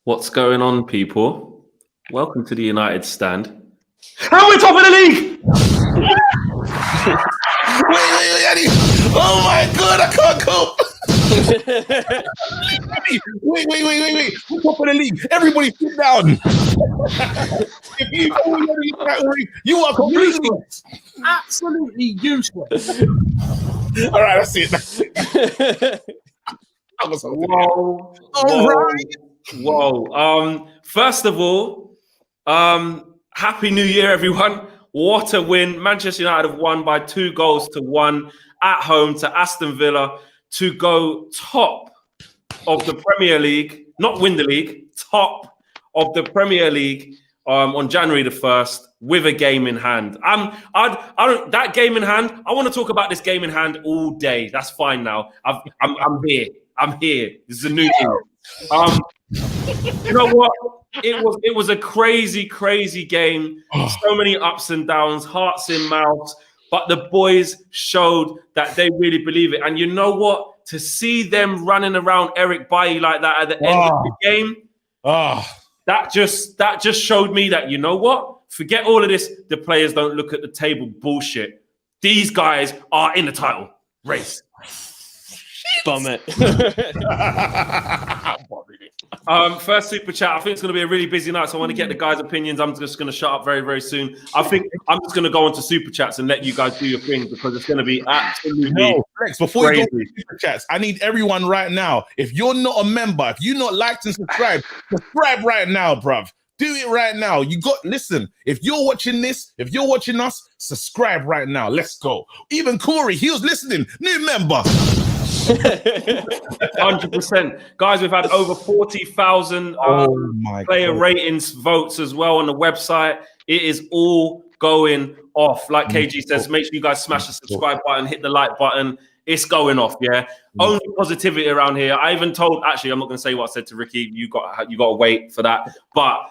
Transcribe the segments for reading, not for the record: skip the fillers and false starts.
What's going on, people? Welcome to the United Stand. And we're top of the league! Wait, Eddie. Oh my God, I can't go. wait. We're top of the league. Everybody sit down. If you know you're in that ring, you are completely absolutely useless. All right, that's it. Whoa. All right. Whoa. First of all, Happy New Year, everyone. What a win. Manchester United have won by 2-1 at home to Aston Villa to go top of the Premier League, not win the league, top of the Premier League on January the 1st with a game in hand. That game in hand, I want to talk about this game in hand all day. That's fine now. I'm here. I'm here. This is a new thing. You know what? It was a crazy game. So many ups and downs, hearts in mouths. But the boys showed that they really believe it. And you know what? To see them running around Eric Bailly like that at the end of the game, that just showed me that, you know what? Forget all of this. The players don't look at the table bullshit. These guys are in the title race. Bum it. First super chat. I think it's going to be a really busy night, so I want to get the guys' opinions. I'm just going to shut up very, very soon. I think I'm just going to go on to super chats and let you guys do your thing because it's going to be absolutely Flex, before crazy. you go to super chats, I need everyone right now. If you're not a member, if you're not liked and subscribe right now, bruv. Do it right now. Listen, if you're watching this, if you're watching us, subscribe right now. Let's go. Even Corey, he was listening. New member. 100%. Guys, we've had over 40,000 player ratings votes as well on the website. It is all going off. Like KG says, make sure you guys smash the subscribe button, hit the like button. It's going off, yeah. Only positivity around here. I even told, actually, I'm not going to say what I said to Ricky. You got to wait for that. But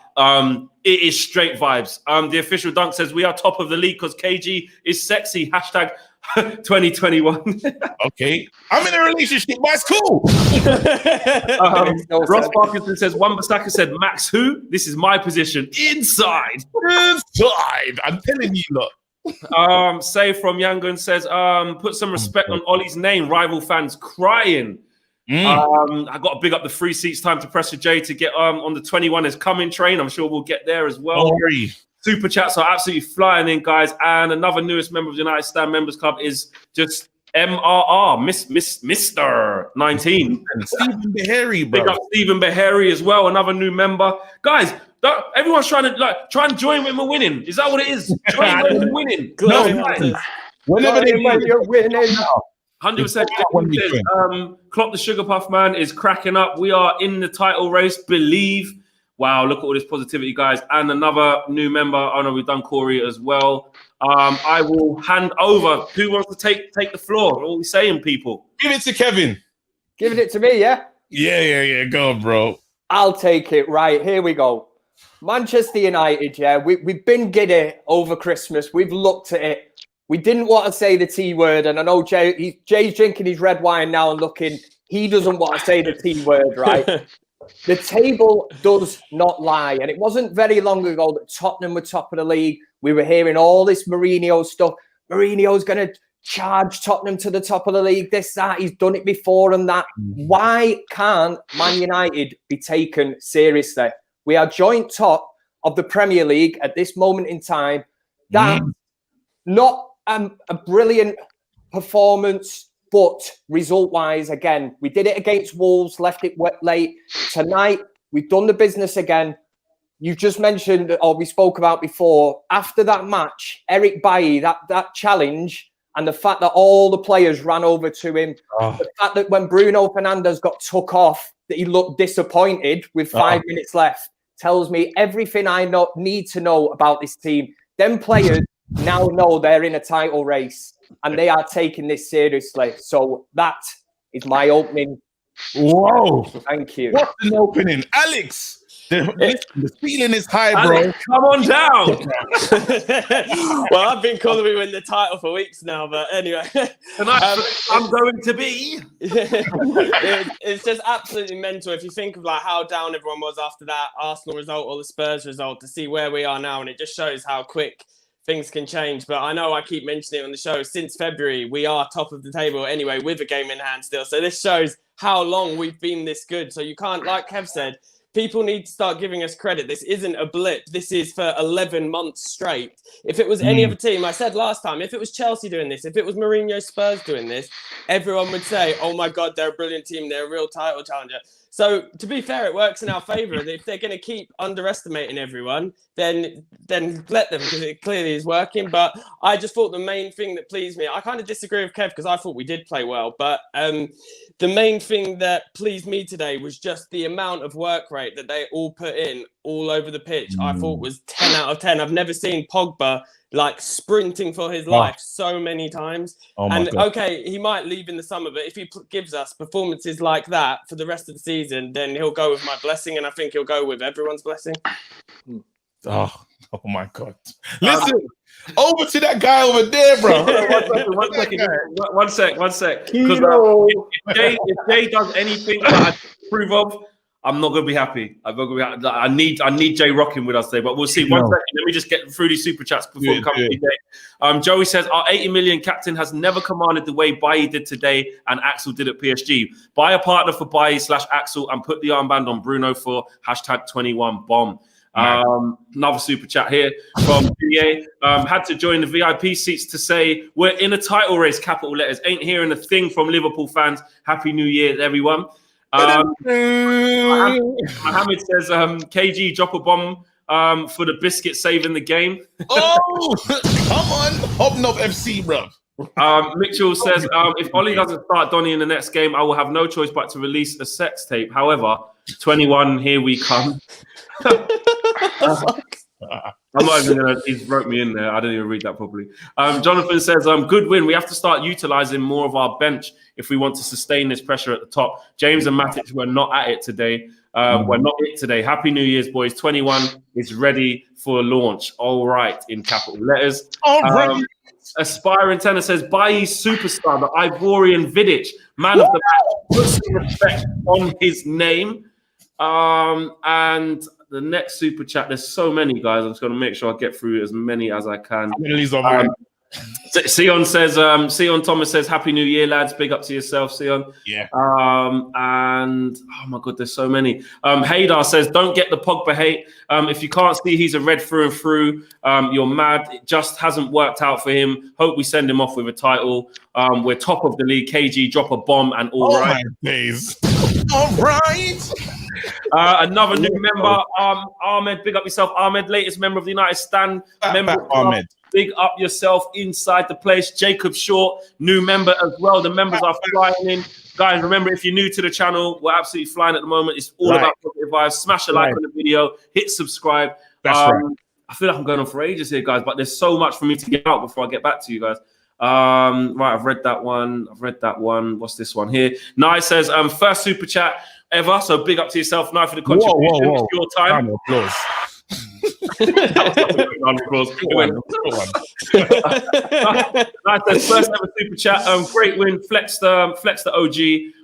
it is straight vibes. The official dunk says we are top of the league because KG is sexy. Hashtag 2021. Okay, I'm in a relationship, but it's cool. Ross Parkinson says Wan-Bissaka said Max who? This is my position. Inside. I'm telling you, look. Say from Yangon says put some respect on Ollie's name. Rival fans crying. I got to big up the free seats time to Pressure J to get on the 21 is coming train. I'm sure we'll get there as well. Don't worry. Super chats are absolutely flying in, guys. And another newest member of the United Stand Members Club is just MRR, Mr. 19. Stephen Beharry, bro. Big up Stephen Beharry as well, another new member. Guys, everyone's trying to try and join when we're winning. Is that what it is? Join when we're winning. No, whenever you're winning. 100%. Klopp the Sugar Puff man is cracking up. We are in the title race. Believe. Wow, look at all this positivity, guys. And another new member. Oh, no, we've done Corey as well. I will hand over. Who wants to take the floor? What are we saying, people? Give it to Kevin. Giving it to me, yeah? Yeah. Go on, bro. I'll take it. Right, here we go. Manchester United, yeah. We've been giddy over Christmas. We've looked at it. We didn't want to say the T word. And I know Jay's drinking his red wine now and looking. He doesn't want to say the T word, right? The table does not lie. And it wasn't very long ago that Tottenham were top of the league. We were hearing all this Mourinho stuff. Mourinho's going to charge Tottenham to the top of the league, this, that. He's done it before and that. Why can't Man United be taken seriously? We are joint top of the Premier League at this moment in time. That's not a brilliant performance. But result-wise, again, we did it against Wolves, left it late. Tonight, we've done the business again. You just mentioned, or we spoke about before, after that match, Eric Bailly, that challenge, and the fact that all the players ran over to him, the fact that when Bruno Fernandes got took off, that he looked disappointed with 5 minutes left, tells me everything I need to know about this team. Them players now know they're in a title race. And they are taking this seriously. So that is my opening. Whoa. Thank you. What's an opening? Alex, The ceiling is high, bro. Alex, come on down. Well, I've been calling we win the title for weeks now, but anyway. Tonight, I'm going to be. It's just absolutely mental if you think of like how down everyone was after that Arsenal result or the Spurs result to see where we are now, and it just shows how quick things can change. But I know I keep mentioning it on the show, since February we are top of the table anyway with a game in hand still, so this shows how long we've been this good. So you can't, like Kev said, people need to start giving us credit. This isn't a blip. This is for 11 months straight. If it was any other team, I said last time, if it was Chelsea doing this, if it was Mourinho Spurs doing this, everyone would say, oh my God, they're a brilliant team. They're a real title challenger. So to be fair, it works in our favour. If they're going to keep underestimating everyone, then let them, because it clearly is working. But I just thought the main thing that pleased me, I kind of disagree with Kev because I thought we did play well. But the main thing that pleased me today was just the amount of work rate that they all put in all over the pitch. I thought was 10 out of 10. I've never seen Pogba like sprinting for his life so many times. And okay, he might leave in the summer, but if he gives us performances like that for the rest of the season, then he'll go with my blessing, and I think he'll go with everyone's blessing. Oh my God. Listen, over to that guy over there, bro. One sec. Because if Jay does anything that I approve of, I'm not going to be happy. I need Jay rocking with us today, but we'll see. One second. Let me just get through these super chats before we come to Jay. Joey says, our 80 million captain has never commanded the way Bailly did today and Axel did at PSG. Buy a partner for Bailly/Axel and put the armband on Bruno for #21 bomb. Another super chat here from PA. Had to join the VIP seats to say we're in a title race, capital letters. Ain't hearing a thing from Liverpool fans. Happy New Year, everyone. Mohammed says, KG, drop a bomb for the biscuit saving the game. Oh, come on, Hobnob FC, bro. Mitchell says, if Ollie doesn't start Donny in the next game, I will have no choice but to release a sex tape. However, 21, here we come. I'm not even gonna. He's wrote me in there. I didn't even read that properly. Jonathan says, "Good win. We have to start utilizing more of our bench if we want to sustain this pressure at the top." James and Matic were not at it today. We're not it today. Happy New Year's, boys. 21 is ready for launch. All right, in capital letters. All right. Aspiring tenor says, "Bailly superstar, the Ivorian Vidic, man of the match. Put some respect on his name." And the next super chat, there's so many, guys. I'm just going to make sure I get through as many as I can. Sion says, Sion Thomas says, Happy New Year, lads. Big up to yourself, Sion. Yeah. And oh my God, there's so many. Haydar says, don't get the Pogba hate. If you can't see he's a red through and through, you're mad. It just hasn't worked out for him. Hope we send him off with a title. We're top of the league. KG, drop a bomb and all right. My days. All right. Another new member, Ahmed. Big up yourself, Ahmed. Latest member of the United Stand. Ahmed. Big up yourself inside the place. Jacob Short, new member as well. The members are flying in. Guys, remember, if you're new to the channel, we're absolutely flying at the moment. It's all about positive vibes. Smash a like on the video. Hit subscribe. I feel like I'm going on for ages here, guys, but there's so much for me to get out before I get back to you guys. Right, I've read that one. What's this one here? Nye says, first super chat ever. So big up to yourself, Nye, for the contribution. Whoa. It's your time. Nice, first ever super chat. Great win. Flex the OG.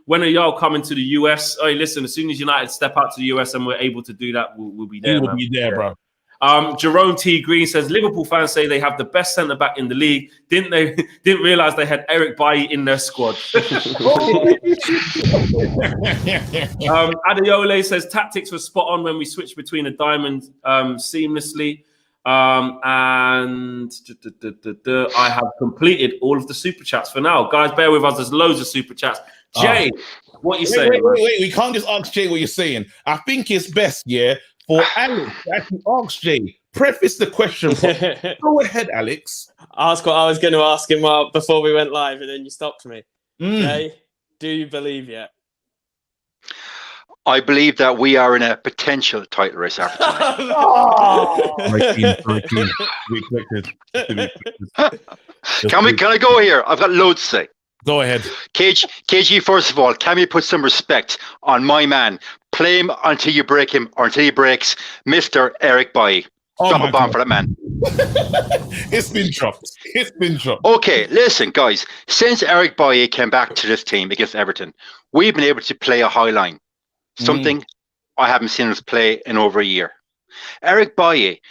When are y'all coming to the US? Hey, listen, as soon as United step out to the US and we're able to do that, we'll be there. We'll be there, bro. Jerome T. Green says Liverpool fans say they have the best centre back in the league. Didn't realize they had Eric Bailly in their squad. Adeole says tactics were spot on when we switched between a diamond seamlessly. And I have completed all of the super chats for now. Guys, bear with us. There's loads of super chats. Jay, what are you saying? Wait. We can't just ask Jay what you're saying. I think it's best, for Alex to actually ask Jay. Preface the question. Go ahead, Alex. Ask what I was going to ask him before we went live, and then you stopped me. Jay, do you believe yet? I believe that we are in a potential title race after tonight. Can I go here? I've got loads to say. Go ahead. KG, first of all, can we put some respect on my man? Play him until you break him, or until he breaks, Mr. Eric Bailly. Drop a bomb for that man. It's been dropped. It's been dropped. Okay, listen, guys. Since Eric Bailly came back to this team against Everton, we've been able to play a high line. Something I haven't seen us play in over a year. Eric Bailly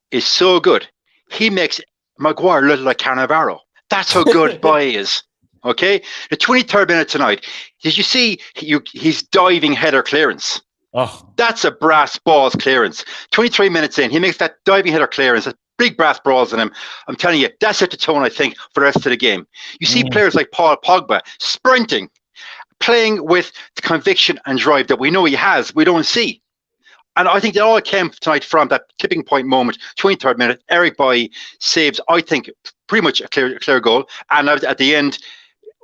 is so good. He makes Maguire look like Cannavaro. That's how good Bailly is. Okay? The 23rd minute tonight, did you see his diving header clearance? Oh. That's a brass balls clearance. 23 minutes in, he makes that diving header clearance, that big brass balls in him. I'm telling you, that set the tone, I think, for the rest of the game. You see players like Paul Pogba sprinting, playing with the conviction and drive that we know he has, we don't see. And I think that all came tonight from that tipping point moment, 23rd minute. Eric Bailly saves, I think, pretty much a clear goal. And at the end,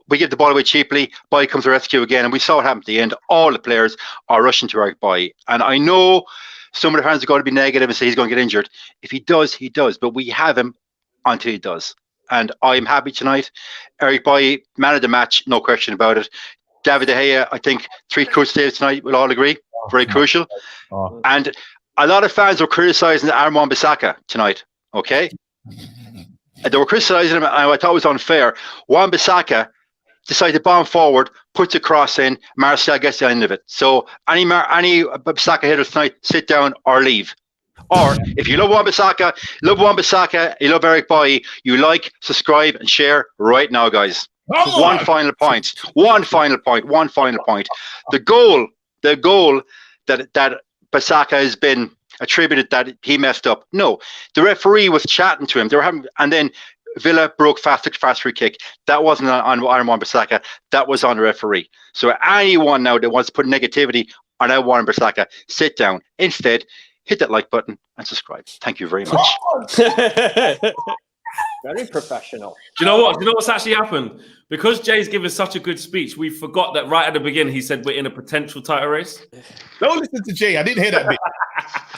we give the ball away cheaply. Bailly comes to rescue again, and we saw what happened at the end. All the players are rushing to Eric Bailly, and I know some of the fans are going to be negative and say he's going to get injured. If he does, he does. But we have him until he does, and I'm happy tonight. Eric Bailly, man of the match, no question about it. David De Gea, I think 3 crucial saves tonight. We'll all agree, very crucial. And a lot of fans were criticising Aaron Wan-Bissaka tonight. Okay, they were criticising him, and I thought it was unfair. Wan-Bissaka decided to bomb forward, puts a cross in, Martial gets the end of it. So any Bissaka hitters tonight, sit down or leave. Or if you love Wan-Bissaka, you love Eric Bailly, you like, subscribe, and share right now, guys. One final point. The goal that Bissaka has been attributed that he messed up. No, the referee was chatting to him. They were having, and then Villa broke fast free kick. That wasn't on Aaron Wan-Bissaka. That was on the referee. So anyone now that wants to put negativity on Aaron Wan-Bissaka, sit down. Instead, hit that like button and subscribe. Thank you very much. Very professional. Do you know what? Do you know what's actually happened? Because Jay's given such a good speech, we forgot that right at the beginning he said we're in a potential title race. Don't listen to Jay. I didn't hear that bit.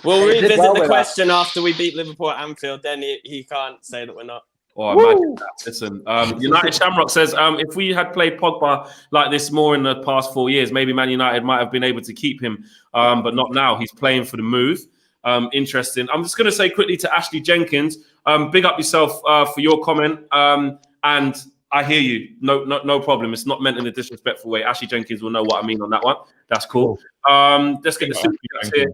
We'll revisit the question after we beat Liverpool at Anfield. Then he can't say that we're not. Oh, imagine that. Listen, United Shamrock says if we had played Pogba like this more in the past 4 years, maybe Man United might have been able to keep him, but not now. He's playing for the move. Interesting. I'm just going to say quickly to Ashley Jenkins, big up yourself for your comment. And I hear you. No problem. It's not meant in a disrespectful way. Ashley Jenkins will know what I mean on that one. That's cool. Let's get the super chats here.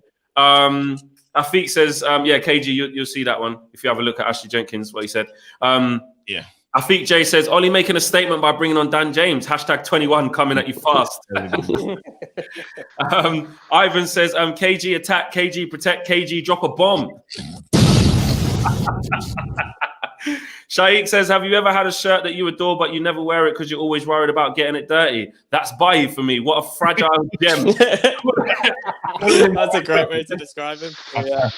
Afiq says, KG, you'll see that one if you have a look at Ashley Jenkins, what he said. Yeah. Afiq J says, Ollie making a statement by bringing on Dan James. #21 coming at you fast. Ivan says, KG attack, KG protect, KG drop a bomb. Shaikh says, have you ever had a shirt that you adore but you never wear it because you're always worried about getting it dirty? That's Bailly for me. What a fragile gem. That's a great way to describe him. Yeah.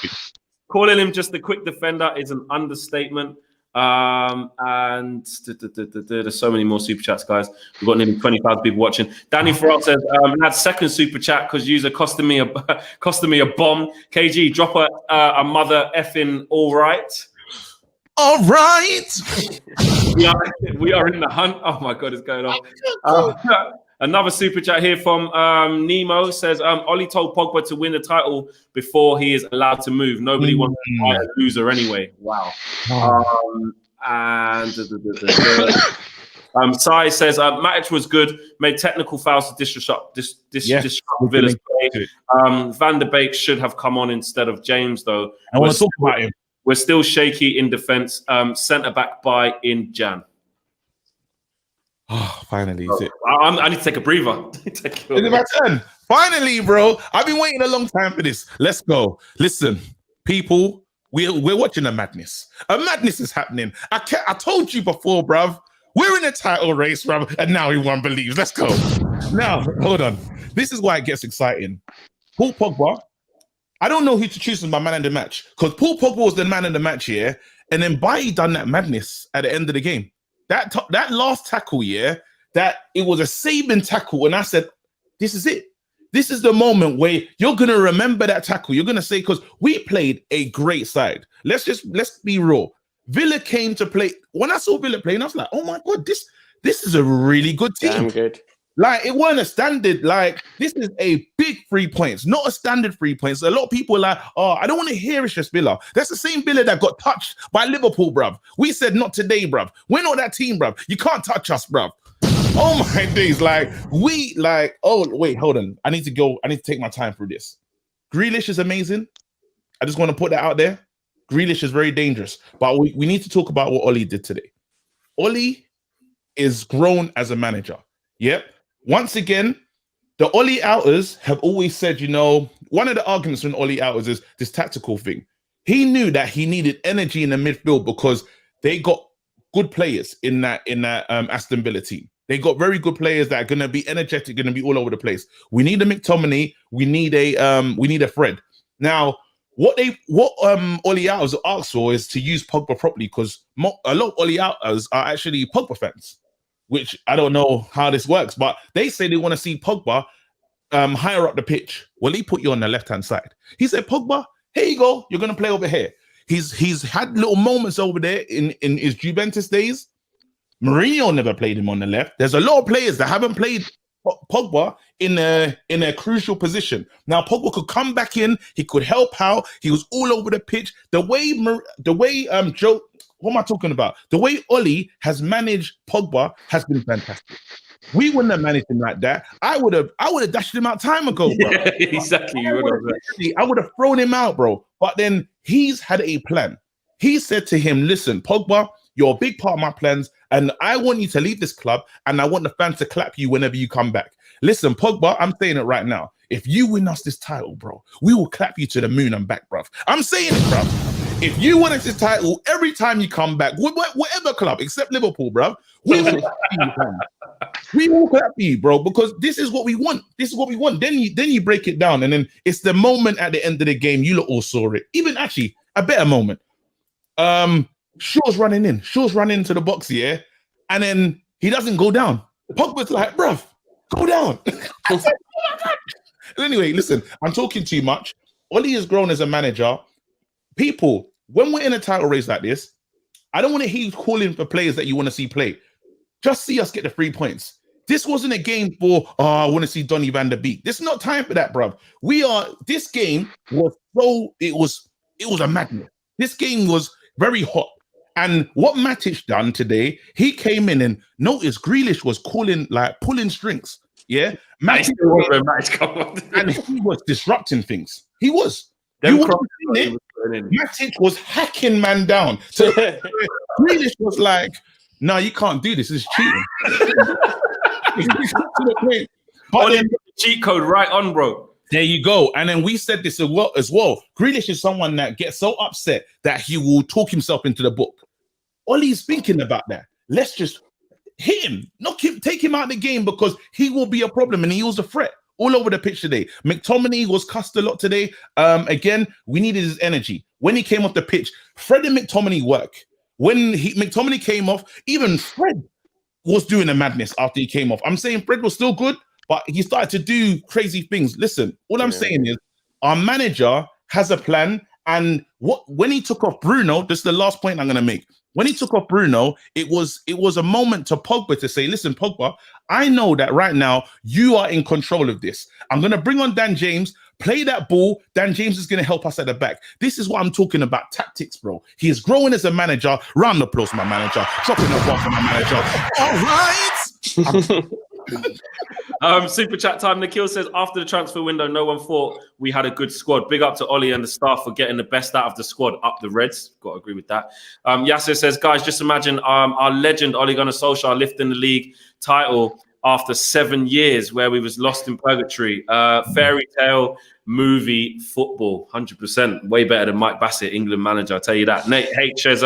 Calling him just a quick defender is an understatement. And there's so many more super chats, guys. We've got nearly 20,000 people watching. Danny Farrell says, had second super chat because user costing me a bomb. KG, drop a mother effing all right. All right. We are in the hunt. Oh my God, it's going on. Another super chat here from Nemo says, Ollie told Pogba to win the title before he is allowed to move. Nobody wants to fight a loser anyway. Wow. Sai says, Matic was good, made technical fouls to disrupt Villa's play. Van der Beek should have come on instead of James, though. I want to talk about him. We're still shaky in defense. Centre back by in Jan. Oh, finally. Is it? I need to take a breather. Is it my turn? Finally, bro. I've been waiting a long time for this. Let's go. Listen, people, we're watching a madness. A madness is happening. I told you before, bruv. We're in a title race, bruv, and now everyone believes. Let's go. Now, hold on. This is why it gets exciting. Paul Pogba. I don't know who to choose as my man of the match because Paul Pogba was the man of the match here, and then Bailly done that madness at the end of the game. That last tackle, that it was a saving tackle, and I said, "This is it. This is the moment where you're gonna remember that tackle. You're gonna say because we played a great side. Let's be real. Villa came to play. When I saw Villa playing, I was like, oh my God, this is a really good team. Damn good. Like, it weren't a standard. Like, this is a big 3 points, not a standard 3 points. A lot of people are like, oh, I don't want to hear it's just Villa. That's the same Villa that got touched by Liverpool, bruv. We said not today, bruv. We're not that team, bruv. You can't touch us, bruv. Oh my days. Oh, wait, hold on. I need to go. I need to take my time through this. Grealish is amazing. I just want to put that out there. Grealish is very dangerous. But we need to talk about what Oli did today. Oli is grown as a manager. Yep. Once again, the Oli outers have always said, one of the arguments from Oli outers is this tactical thing. He knew that he needed energy in the midfield because they got good players in that Aston Villa team. They got very good players that are going to be energetic, going to be all over the place. We need a McTominay. We need a Fred. Now, what Oli outers asked for is to use Pogba properly, because a lot of Oli outers are actually Pogba fans, which I don't know how this works, but they say they want to see Pogba higher up the pitch. Well, he put you on the left-hand side. He said, Pogba, here you go. You're going to play over here. He's had little moments over there in his Juventus days. Mourinho never played him on the left. There's a lot of players that haven't played Pogba in a crucial position. Now, Pogba could come back in. He could help out. He was all over the pitch. The way Joe... What am I talking about? The way Oli has managed Pogba has been fantastic. We wouldn't have managed him like that. I would have dashed him out time ago, bro. Yeah, exactly. I would have thrown him out, bro. But then he's had a plan. He said to him, listen, Pogba, you're a big part of my plans, and I want you to leave this club, and I want the fans to clap you whenever you come back. Listen, Pogba, I'm saying it right now. If you win us this title, bro, we will clap you to the moon and back, bro. I'm saying it, bro. If you win this title, every time you come back, whatever club, except Liverpool, bro, we will clap you, bro. We will clap you, bro, because this is what we want. This is what we want. Then you break it down, and then it's the moment at the end of the game. You lot all saw it. Even actually, a better moment. Shaw's running into the box, yeah, and then he doesn't go down. Pogba's like, bruv, go down. I said, oh my God. Anyway, listen, I'm talking too much. Oli has grown as a manager. People, when we're in a title race like this, I don't want to hear you calling for players that you want to see play. Just see us get the 3 points. This wasn't a game for, I want to see Donny van der Beek. This is not time for that, bruv. This game was it was a madness. This game was very hot. And what Matic done today, he came in and noticed Grealish was pulling strings. Yeah. Matic and he was disrupting things. He was. Matic was hacking man down. So Grealish was like, no, you can't do this. This is cheating. But then the cheat code right on, bro. There you go. And then we said this as well. Grealish is someone that gets so upset that he will talk himself into the book. Ollie's thinking about that. Let's just hit him, take him out of the game, because he will be a problem, and he was a threat all over the pitch today. McTominay was cussed a lot today. Again, we needed his energy. When he came off the pitch, Fred and McTominay work. When McTominay came off, even Fred was doing a madness after he came off. I'm saying Fred was still good, but he started to do crazy things. Listen, all I'm saying is our manager has a plan, and when he took off Bruno, this is the last point I'm going to make. When he took off Bruno, it was a moment to Pogba to say, listen, Pogba, I know that right now you are in control of this. I'm going to bring on Dan James, play that ball. Dan James is going to help us at the back. This is what I'm talking about, tactics, bro. He is growing as a manager. Round of applause for my manager. Dropping the ball for my manager. All right. Super chat time. Nikhil says, after the transfer window, no one thought we had a good squad. Big up to Oli and the staff for getting the best out of the squad. Up the Reds. Got to agree with that. Yasser says, guys, just imagine our legend Ole Gunnar Solskjaer lifting the league title after 7 years where we was lost in purgatory. Fairy tale movie football, 100%. Way better than Mike Bassett, England manager, I'll tell you that. Nate H says,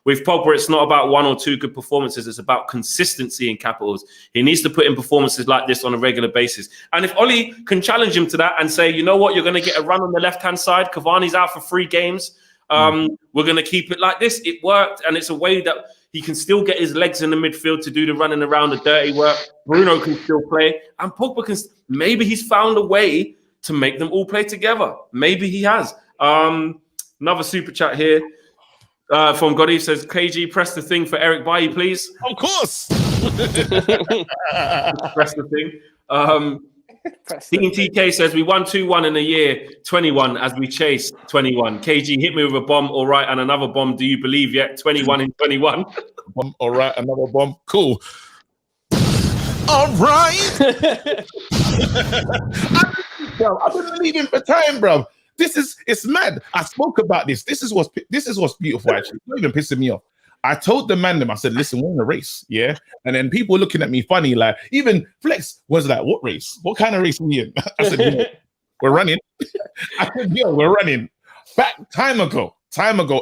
with Pogba, it's not about 1 or 2 good performances. It's about consistency in capitals. He needs to put in performances like this on a regular basis. And if Oli can challenge him to that and say, you know what, you're going to get a run on the left-hand side. Cavani's out for 3 games. We're going to keep it like this. It worked. And it's a way that he can still get his legs in the midfield to do the running around, the dirty work. Bruno can still play. And Pogba can, maybe he's found a way to make them all play together. Maybe he has. Another super chat here from Gotti says, KG, press the thing for Eric Bailly, please. Of course. That's the thing. Team TK says we won 2-1 in a year, 21 as we chase 21. KG hit me with a bomb, all right, and another bomb. Do you believe yet? 21 in 21. Bomb, all right, another bomb. Cool. All right. I've been believing for time, bro. It's mad. I spoke about this. This is what's beautiful. Actually, it's not even pissing me off. I told the man, I said, listen, we're in a race, yeah? And then people were looking at me funny, like, even Flex was like, what race? What kind of race are we in? I said, yo, we're running. I said, yo, we're running. Back time ago.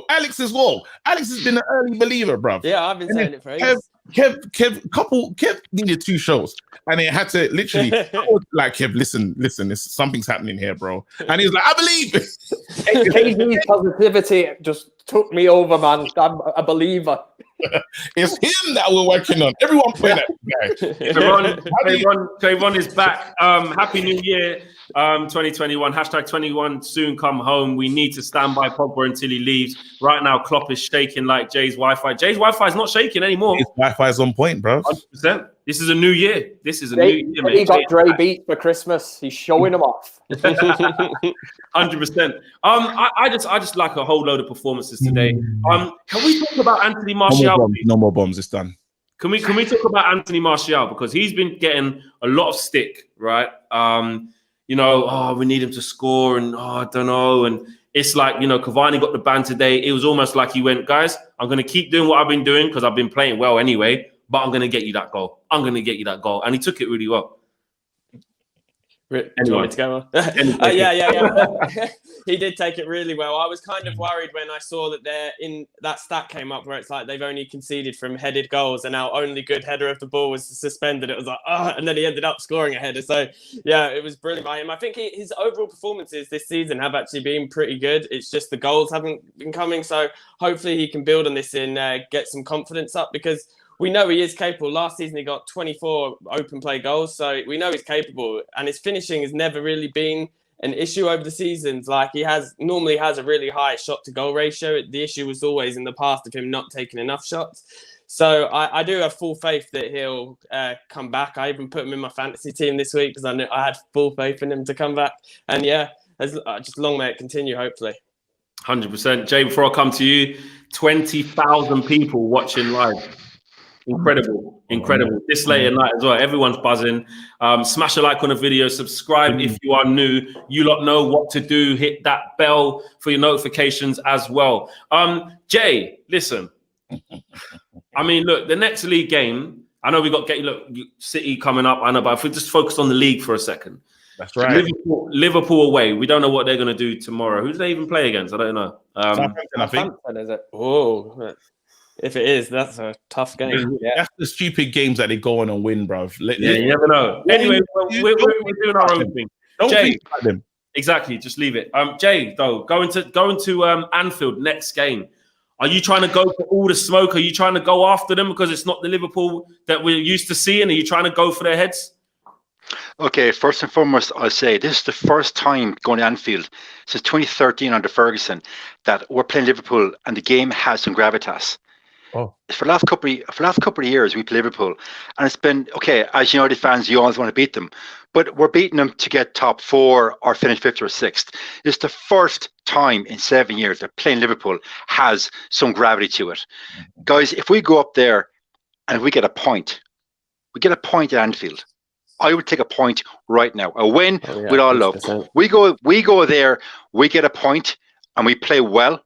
Alex as well. Alex has been an early believer, bro. Yeah, I've been saying it for ages. Kev needed 2 shows, and it had to literally like, Kev, listen, something's happening here, bro. And he was like, I believe. KG's positivity just took me over, man. I'm a believer. It's him that we're working on. Everyone play that guy. Trayvon is back. Happy New Year, 2021. Hashtag 21 soon come home. We need to stand by Pogba until he leaves. Right now, Klopp is shaking like Jay's Wi-Fi. Jay's Wi-Fi is not shaking anymore. His Wi-Fi is on point, bro. 100%. This is a new year. New year, mate. He got Dre beat for Christmas. He's showing them off. 100%. I just like a whole load of performances today. Can we talk about Anthony Martial? No more bombs. It's done. Can we talk about Anthony Martial, because he's been getting a lot of stick, right? We need him to score, and I don't know, and it's like, Cavani got the ban today. It was almost like he went, guys, I'm going to keep doing what I've been doing because I've been playing well anyway, but I'm going to get you that goal. And he took it really well. Do you want me to go on? Yeah. He did take it really well. I was kind of worried when I saw that that stat came up where it's like they've only conceded from headed goals, and our only good header of the ball was suspended. It was like, and then he ended up scoring a header. So yeah, it was brilliant by him. I think his overall performances this season have actually been pretty good. It's just the goals haven't been coming. So hopefully he can build on this and get some confidence up, because we know he is capable. Last season, he got 24 open play goals. So we know he's capable, and his finishing has never really been an issue over the seasons. Like, he normally has a really high shot to goal ratio. The issue was always in the past of him not taking enough shots. So I do have full faith that he'll come back. I even put him in my fantasy team this week because I had full faith in him to come back. And yeah, just long may it continue, hopefully. 100%. Jay, before I come to you, 20,000 people watching live. Incredible. This late at night as well. Everyone's buzzing. Smash a like on the video. Subscribe if you are new. You lot know what to do. Hit that bell for your notifications as well. Jay, listen. I mean, look, the next league game, I know we got City coming up. I know, but if we just focus on the league for a second. That's right. Liverpool away. We don't know what they're going to do tomorrow. Who do they even play against? I don't know. Southampton, I think. Is it? Oh, if it is, that's a tough game. Yeah. That's the stupid games that they go on and win, bro. You never know. Anyway, we're doing our own thing. Don't Jay, think about them. Exactly. Just leave it. Jay, though, going to Anfield next game. Are you trying to go for all the smoke? Are you trying to go after them because it's not the Liverpool that we're used to seeing? Are you trying to go for their heads? Okay, first and foremost, I'll say this is the first time going to Anfield since 2013 under Ferguson that we're playing Liverpool and the game has some gravitas. Oh. For the last couple of years, we play Liverpool, and it's been okay. As United fans, you always want to beat them, but we're beating them to get top 4 or finish 5th or 6th. It's the first time in 7 years that playing Liverpool has some gravity to it, guys. If we go up there and we get a point at Anfield. I would take a point right now. A win with all love. 100%. We go there, we get a point, and we play well.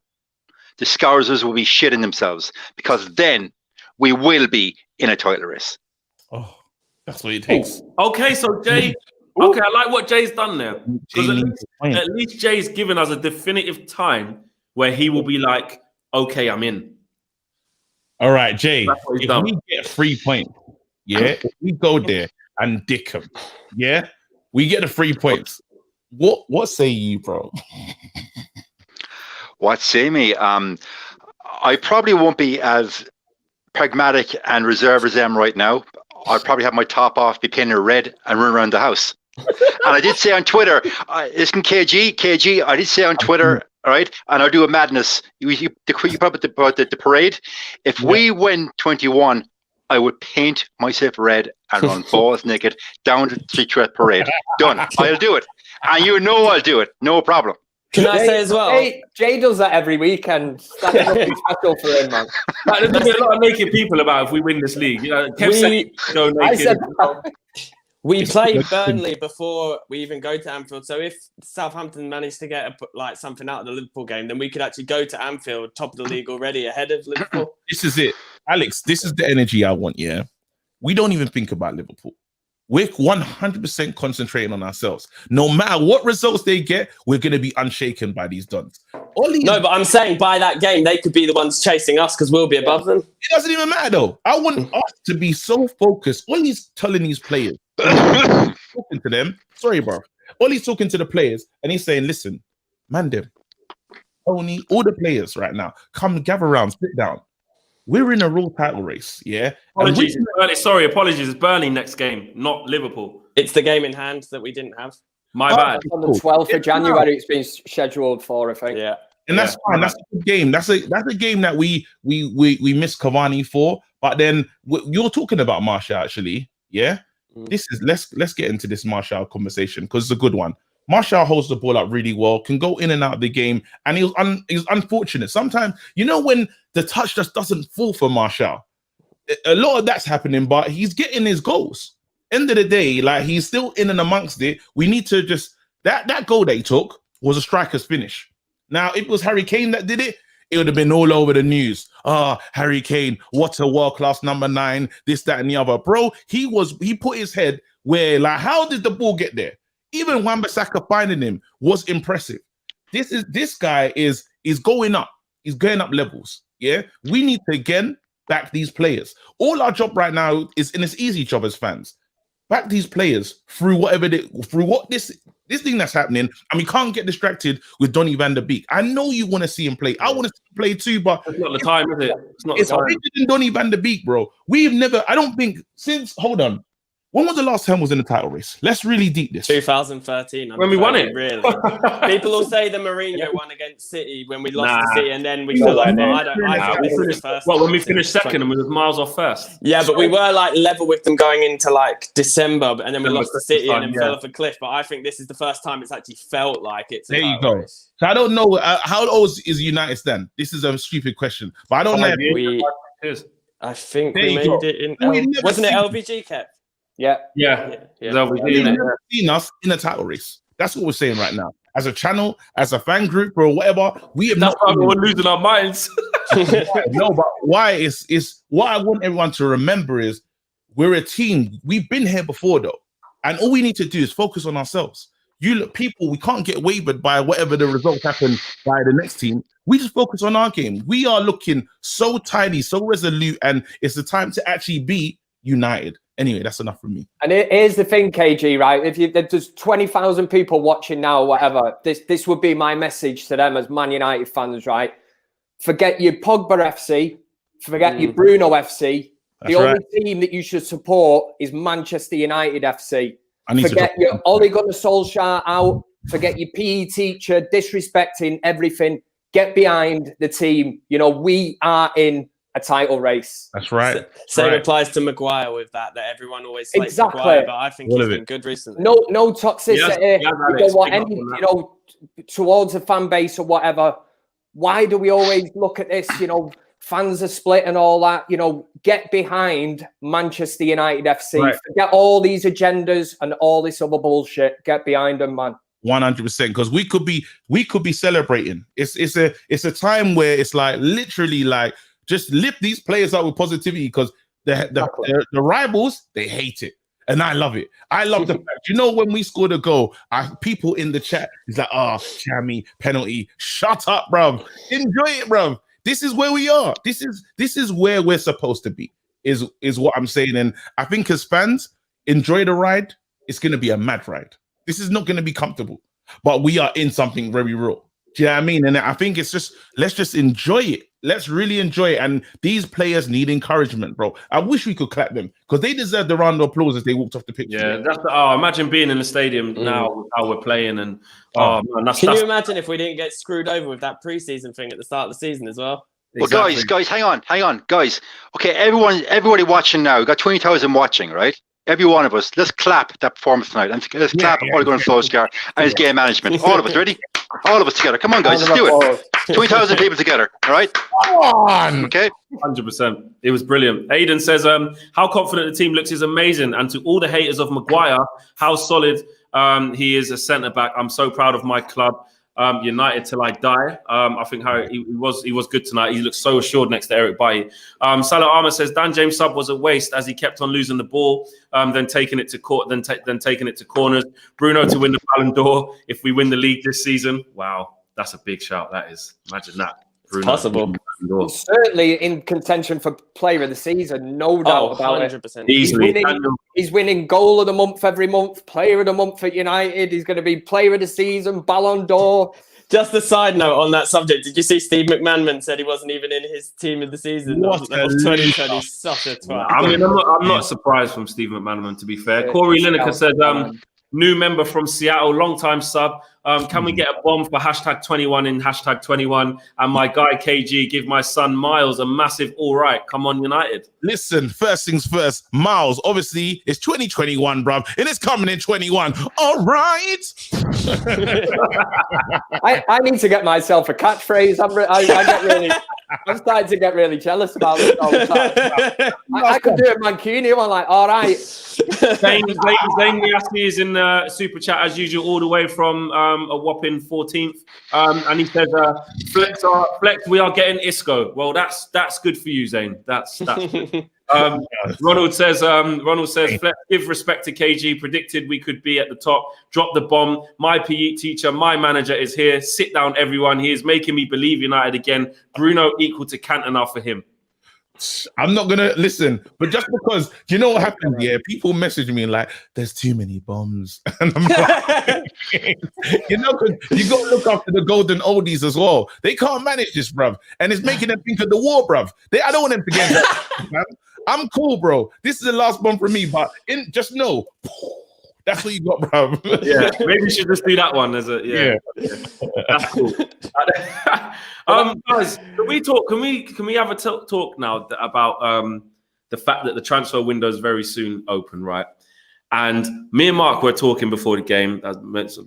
The Scousers will be shitting themselves because then we will be in a title race. Oh, that's what it takes. Okay, so Jay. Okay, I like what Jay's done there. Because at least Jay's given us a definitive time where he will be like, okay, I'm in. All right, Jay. If done. we get 3 points, if we go there and dick them, we get the 3 points. What say you, bro? What say me? I probably won't be as pragmatic and reserved as I am right now. I'll probably have my top off, be painted red, and run around the house. And I did say on Twitter, isn't KG? I did say on Twitter, all right, and I'll do a madness. You probably about the parade. If we win 21, I would paint myself red and run balls naked down the street to a parade. Done. I'll do it. And you know I'll do it. No problem. Can I say as well? Jay does that every weekend. That's nothing special for him, man. Like, there's gonna be a lot of naked people about if we win this league. You know, Kev said go naked. I said that. We play Burnley before we even go to Anfield. So if Southampton managed to get something out of the Liverpool game, then we could actually go to Anfield, top of the league already, ahead of Liverpool. This is it, Alex. This is the energy I want. Yeah, we don't even think about Liverpool. We're 100% concentrating on ourselves. No matter what results they get, we're going to be unshaken by these dons. No, but I'm saying by that game, they could be the ones chasing us because we'll be above them. It doesn't even matter, though. I want us to be so focused. All he's telling these players, talking to them, sorry, bro. All he's talking to the players, and he's saying, listen, man, them, Tony, all the players right now, come gather around, sit down. We're in a real title race, yeah? Apologies. It's Burnley next game, not Liverpool. It's the game in hand that we didn't have. My bad. On the 12th of January, it's been scheduled for, I think. Yeah. And that's fine. That's a good game. That's a game that we miss Cavani for. But then you're talking about Martial, actually, yeah? This is let's get into this Martial conversation because it's a good one. Martial holds the ball up really well, can go in and out of the game, and he was unfortunate. Sometimes, you know, when the touch just doesn't fall for Martial, a lot of that's happening, but he's getting his goals. End of the day, like, he's still in and amongst it. We need to just that goal that he took was a striker's finish. Now, if it was Harry Kane that did it, it would have been all over the news. Harry Kane, what a world-class number 9, this, that, and the other. Bro, he put his head where, like, how did the ball get there? Even Wan-Bissaka finding him was impressive. This guy is going up. He's going up levels. Yeah, we need to again back these players. All our job right now is, and it's easy job as fans, back these players through this thing that's happening, and we can't get distracted with Donny van der Beek. I know you want to see him play. I want to see him play too, but it's not the time, is it? It's bigger than Donny van der Beek, bro. We've never, I don't think, since, hold on. When was the last time we was in the title race? Let's really deep this. 2013. When we won it. Really. People will say the Mourinho one against City when we lost to City, and then we feel like, I think this is the first. Well, when we finished second and we was miles off first. Yeah, but we were like level with them going into like December, and then we lost to City and then fell off a cliff. But I think this is the first time it's actually felt like it's. There you go. Race. So I don't know how old is United stand. This is a stupid question, but I don't know. I think we made it in. Wasn't it LVG kept? Yeah. You've never seen us in a title race. That's what we're saying right now. As a channel, as a fan group, or whatever, we have not. We're losing our minds. No, but why is what I want everyone to remember is we're a team. We've been here before, though, and all we need to do is focus on ourselves. You look, people, we can't get wavered by whatever the results happen by the next team. We just focus on our game. We are looking so tidy, so resolute, and it's the time to actually be united. Anyway, that's enough from me. And here's the thing, KG, right? If there's 20,000 people watching now, or whatever, this would be my message to them as Man United fans, right? Forget your Pogba FC, forget your Bruno FC. That's the only team that you should support is Manchester United FC. Forget your Ole Gunnar Solskjaer out. Forget your PE teacher disrespecting everything. Get behind the team. You know, we are in a title race. That's right. Same applies to Maguire with that everyone always slates Maguire, but I think he's been good recently. No toxicity. Towards the fan base or whatever. Why do we always look at this? You know, fans are split and all that. You know, get behind Manchester United FC. Right. Forget all these agendas and all this other bullshit. Get behind them, man. 100%, because we could be celebrating. It's a time where it's like literally like. Just lift these players up with positivity because the rivals, they hate it. And I love it. I love the fact, you know, when we scored a goal, people in the chat is like, Chammy, penalty. Shut up, bruv. Enjoy it, bruv. This is where we are. This is where we're supposed to be, is what I'm saying. And I think as fans, enjoy the ride. It's going to be a mad ride. This is not going to be comfortable, but we are in something very real. Do you know what I mean? And I think it's just, let's just enjoy it. Let's really enjoy it. And these players need encouragement, bro. I wish we could clap them because they deserve the round of applause as they walked off the pitch. Yeah, imagine being in the stadium now with how we're playing. And can you imagine if we didn't get screwed over with that preseason thing at the start of the season as well? Well, guys, hang on, guys. Okay, everybody watching now. We've got 20,000 watching, right? Every one of us. Let's clap that performance tonight. And let's clap Ole Gunnar Solskjaer and his game management. All of us, ready? All of us together. Come on, guys, let's do it. 20,000 people together, all right? Come on. Okay. 100%. It was brilliant. Aiden says, how confident the team looks is amazing. And to all the haters of Maguire, how solid he is a centre-back. I'm so proud of my club. United till I die. I think how he was good tonight. He looked so assured next to Eric Bailly. Salah Ahmed says Dan James' sub was a waste as he kept on losing the ball, then taking it to court, then taking it to corners. Bruno to win the Ballon d'Or if we win the league this season. Wow, that's a big shout. That is. Imagine that. Bruno, possible. He's certainly in contention for player of the season, no doubt about 100%. it. Easily. He's winning goal of the month every month, player of the month at United. He's going to be player of the season, Ballon d'Or. Just a side note on that subject. Did you see Steve McManaman said he wasn't even in his team of the season? What That was 2020. Such a twat. I mean, I'm not surprised from Steve McManaman, to be fair. Corey Lineker says, new member from Seattle, long-time sub. Can we get a bomb for #21 in #21? And my guy KG, give my son Miles a massive all right. Come on, United. Listen, first things first, Miles, obviously, it's 2021, bruv, and it's coming in 21. All right. I need to get myself a catchphrase. I'm starting to get really jealous about this all the time. I could do it Mancunian one, like, all right. Zane Niaski is in super chat as usual, all the way from a whopping 14th, and he says, "Flex, we are getting Isco." Well, that's good for you, Zane. That's good. Ronald says, "Flex, give respect to KG. Predicted we could be at the top. Drop the bomb. My PE teacher, my manager is here. Sit down, everyone. He is making me believe United again. Bruno equal to Cantona for him." I'm not gonna listen, but just because you know what happens, people message me like, "There's too many bombs," and I'm like, you know, because you got to look after the golden oldies as well. They can't manage this, bruv, and it's making them think of the war, bruv. I don't want them to get that, man. I'm cool, bro. This is the last bomb for me, but just know. That's what you got, bro. Yeah, maybe we should just do that one as a yeah. That's cool. Guys, can we talk? Can we have a talk now about the fact that the transfer window is very soon open, right? And me and Mark were talking before the game, as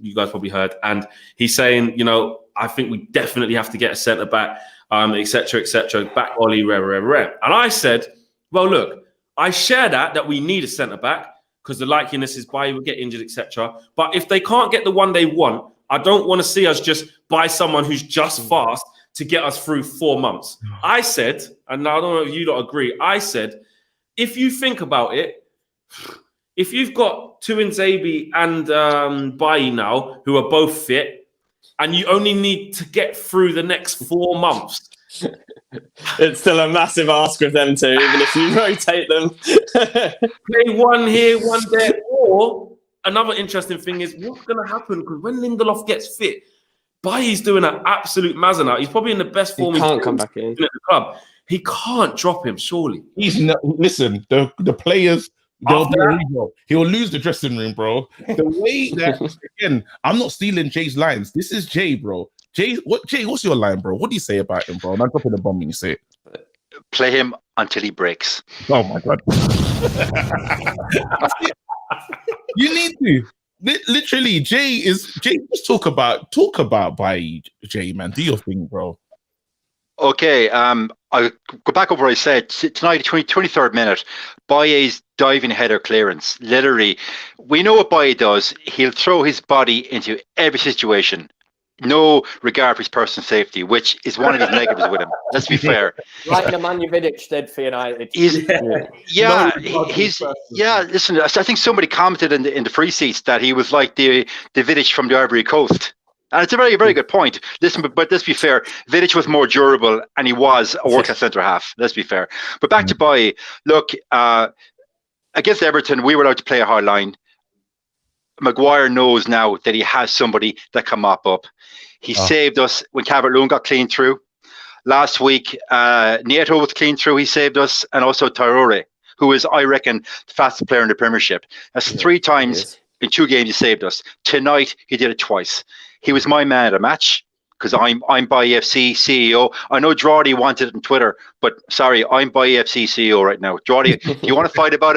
you guys probably heard, and he's saying, you know, I think we definitely have to get a centre back, etc., back Oli, rare. And I said, well, look, I share that we need a centre back, because the likeliness is Bailly will get injured, etc. But if they can't get the one they want, I don't want to see us just buy someone who's just fast to get us through 4 months. I said, and I don't know if you don't agree, I said, if you think about it, if you've got Tuanzebe and Bailly now, who are both fit, and you only need to get through the next 4 months, it's still a massive ask of them too, even if you rotate them. Play one here, one there. Or another interesting thing is what's going to happen, because when Lindelof gets fit, Bailly's doing an absolute mazza. He's probably in the best form. He can't come back in at the club. He can't drop him, surely. He's not. Listen, the players. He'll lose the dressing room, bro. The way that again, I'm not stealing Jay's lines. This is Jay, bro. Jay, what's your line, bro? What do you say about him, bro? I'm not dropping the bomb when you say it. Play him until he breaks. Oh my god. You need to. Literally, Jay, just talk about Bailly, Jay, man. Do your thing, bro. Okay, I'll go back over what I said. Tonight, 23rd minute, Bailly's diving header clearance. Literally, we know what Bailly does. He'll throw his body into every situation. No regard for his personal safety, which is one of his negatives with him. Let's be fair. Like Nemanja Vidic did for United. Listen, I think somebody commented in the free seats that he was like the Vidic from the Ivory Coast. And it's a very, very good point. Listen, but let's be fair. Vidic was more durable, and he was a world-class centre-half. Let's be fair. But back to Bailly. Look, against Everton, we were allowed to play a hard line. Maguire knows now that he has somebody that can mop up. He saved us when Calvert-Lewin got clean through. Last week, Nieto was clean through. He saved us. And also Traore, who is, I reckon, the fastest player in the Premiership. That's 3 times in 2 games he saved us. Tonight, he did it twice. He was my man at a match. because I'm by EFC CEO. I know Drawdy wanted it on Twitter, but sorry, I'm by EFC CEO right now. Drawdy, if you want to fight about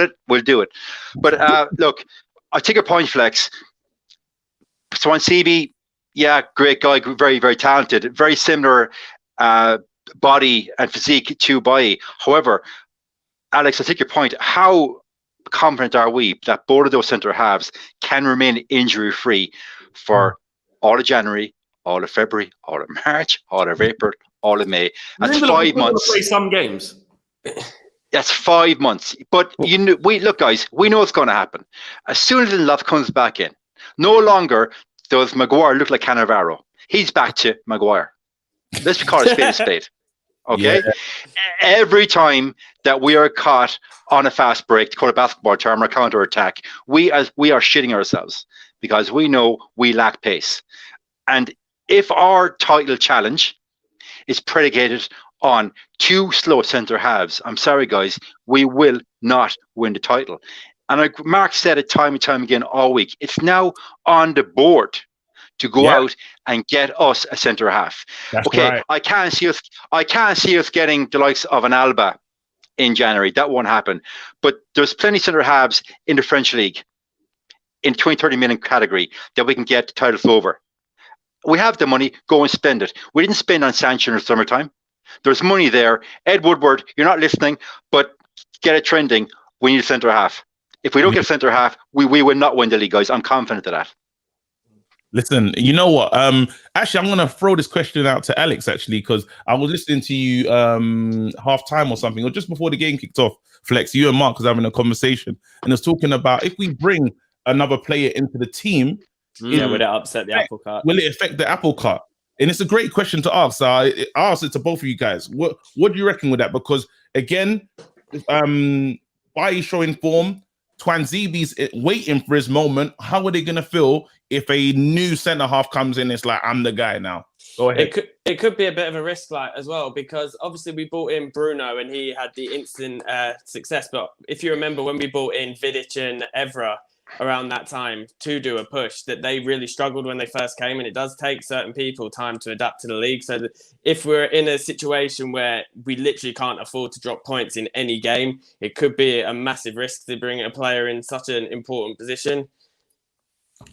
it, we'll do it. But look, I take your point, Flex. So on CB, yeah, great guy, very, very talented, very similar body and physique to Bailly. However, Alex, I take your point. How confident are we that both of those centre halves can remain injury-free for all of January, all of February, all of March, all of April, all of May? That's 5 months. Play some games. That's 5 months. But look, guys, we know it's going to happen. As soon as Lindelof comes back in, no longer does Maguire look like Cannavaro. He's back to Maguire. Let's call it a spade. Okay? Yeah. Every time that we are caught on a fast break, to quote a basketball term, or counter-attack, we are shitting ourselves because we know we lack pace. And if our title challenge is predicated on 2 slow centre halves, I'm sorry, guys, we will not win the title. And Mark said it time and time again all week. It's now on the board to go out and get us a centre half. That's okay, right. I can't see us getting the likes of an Alba in January. That won't happen. But there's plenty of centre halves in the French league in 20-30 million category that we can get the titles over. We have the money, go and spend it. We didn't spend on Sancho in the summertime. There's money there. Ed Woodward, you're not listening, but get it trending. We need a centre half. If we don't get a centre half, we will not win the league, guys. I'm confident of that. Listen, you know what? Actually, I'm going to throw this question out to Alex, actually, because I was listening to you half-time or something, or just before the game kicked off, Flex, you and Mark was having a conversation, and it was talking about if we bring another player into the team, would it upset the apple cart? Will it affect the apple cart? And it's a great question to ask. I asked it to both of you guys. What do you reckon with that? Because, again, Bailly showing form, Twanzibi's waiting for his moment. How are they going to feel if a new centre half comes in? It's like, I'm the guy now. Go ahead. It could be a bit of a risk, like, as well, because obviously we brought in Bruno and he had the instant success. But if you remember when we brought in Vidic and Evra around that time to do a push, that they really struggled when they first came, and it does take certain people time to adapt to the league. So that if we're in a situation where we literally can't afford to drop points in any game, it could be a massive risk to bring a player in such an important position.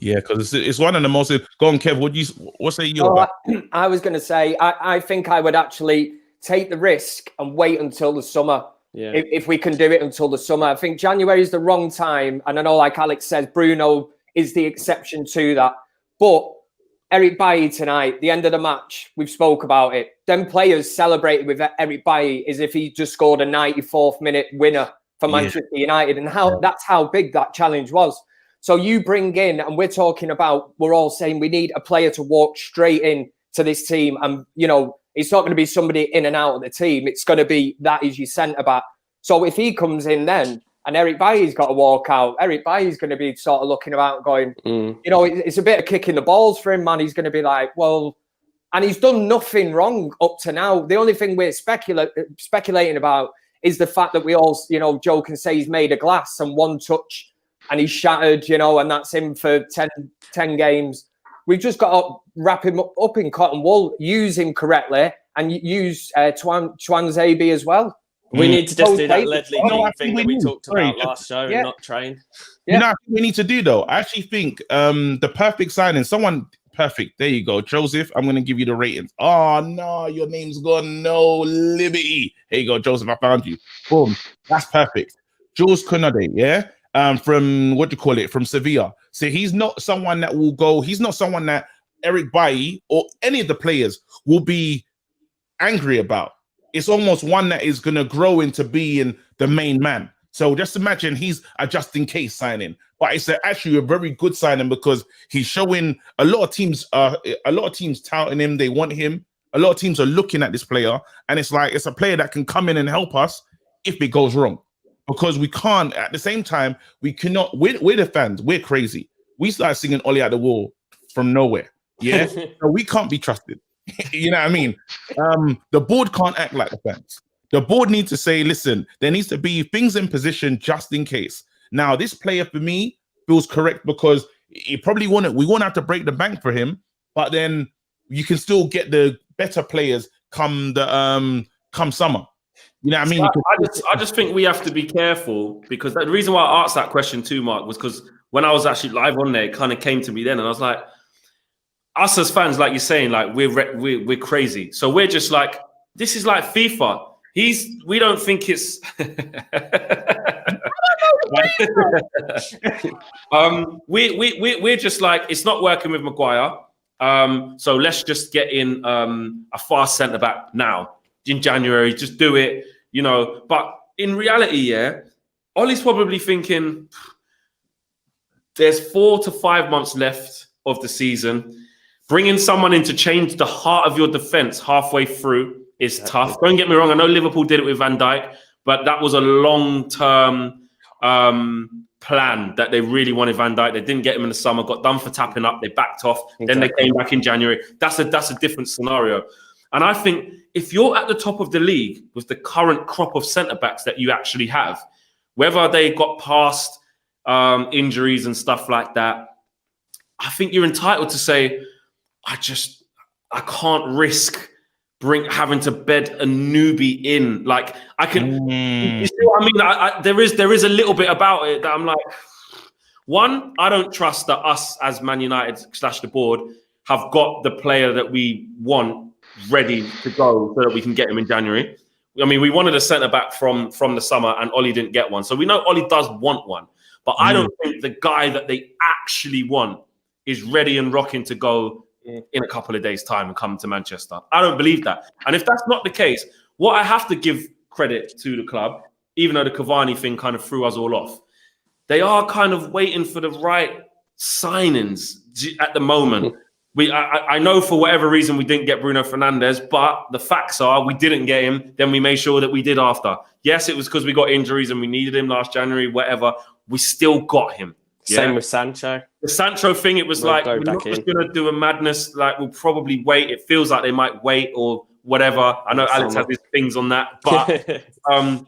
Yeah, because it's one of the most. Go on, Kev. What say you about? I was going to say I think I would actually take the risk and wait until the summer. Yeah. If we can do it until the summer. I think January is the wrong time. And I know, like Alex says, Bruno is the exception to that. But Eric Bailly tonight, the end of the match, we've spoke about it. Them players celebrated with Eric Bailly as if he just scored a 94th minute winner for Manchester United. And that's how big that challenge was. So you bring in, and we're talking about, we're all saying we need a player to walk straight in to this team. And, you know, it's not going to be somebody in and out of the team. It's going to be that is your centre back. So if he comes in then and Eric Bailly's got to walk out, Eric Bailly's going to be sort of looking about going, you know, it's a bit of kicking the balls for him, man. He's going to be like, well, and he's done nothing wrong up to now. The only thing we're speculating about is the fact that we all, you know, joke and say he's made a glass and one touch and he's shattered, you know, and that's him for 10 games. We've just got to wrap him up in cotton wool, use him correctly, and use Twanzebe as well. We need to just do that Ledley thing that we talked about last show and not train. Yeah. You know what we need to do, though? I actually think the perfect signing, perfect. There you go. Joseph, I'm going to give you the ratings. Oh, no, your name's gone. No liberty. Here you go, Joseph. I found you. Boom. That's perfect. Jules Konade, yeah? From Sevilla. So he's not someone that will go, he's not someone that Eric Bailly or any of the players will be angry about. It's almost one that is going to grow into being the main man. So just imagine he's a just in case signing, but it's actually a very good signing because he's showing a lot of teams touting him. They want him. A lot of teams are looking at this player, and it's like it's a player that can come in and help us if it goes wrong. Because we can't, at the same time, we cannot, we're the fans, we're crazy. We start singing Ollie at the Wall from nowhere. Yeah. So we can't be trusted. You know what I mean? The board can't act like the fans. The board needs to say, listen, there needs to be things in position just in case. Now, this player for me feels correct because we won't have to break the bank for him, but then you can still get the better players come summer. You know what I mean? I just think we have to be careful, because the reason why I asked that question too, Mark, was because when I was actually live on there, it kind of came to me then, and I was like, us as fans, like you're saying, like we're crazy. So we're just like, this is like FIFA. We don't think it's we're just like, it's not working with Maguire. So let's just get in a fast centre back now in January. Just do it, you know. But in reality, yeah, Ollie's probably thinking there's 4 to 5 months left of the season. Bringing someone in to change the heart of your defence halfway through is tough. Don't get me wrong. I know Liverpool did it with Van Dijk, but that was a long-term plan that they really wanted Van Dijk. They didn't get him in the summer, got done for tapping up. They backed off. Exactly. Then they came back in January. That's a different scenario. And I think if you're at the top of the league with the current crop of centre-backs that you actually have, whether they got past injuries and stuff like that, I think you're entitled to say, I can't risk having to bed a newbie in. Like, I can, you see what I mean? There is a little bit about it that I'm like, one, I don't trust that us as Man United / the board have got the player that we want ready to go so that we can get him in January. I mean, we wanted a centre back from the summer, and Ollie didn't get one. So we know Ollie does want one, but I don't think the guy that they actually want is ready and rocking to go in a couple of days' time and come to Manchester. I don't believe that. And if that's not the case, what I have to give credit to the club, even though the Cavani thing kind of threw us all off, they are kind of waiting for the right signings at the moment. I know for whatever reason we didn't get Bruno Fernandes, but the facts are we didn't get him. Then we made sure that we did after. Yes, it was because we got injuries and we needed him last January, whatever. We still got him. Yeah? Same with Sancho. The Sancho thing, it was like, we're not just going to do a madness. Like, we'll probably wait. It feels like they might wait or whatever. I know Alex has his things on that, but it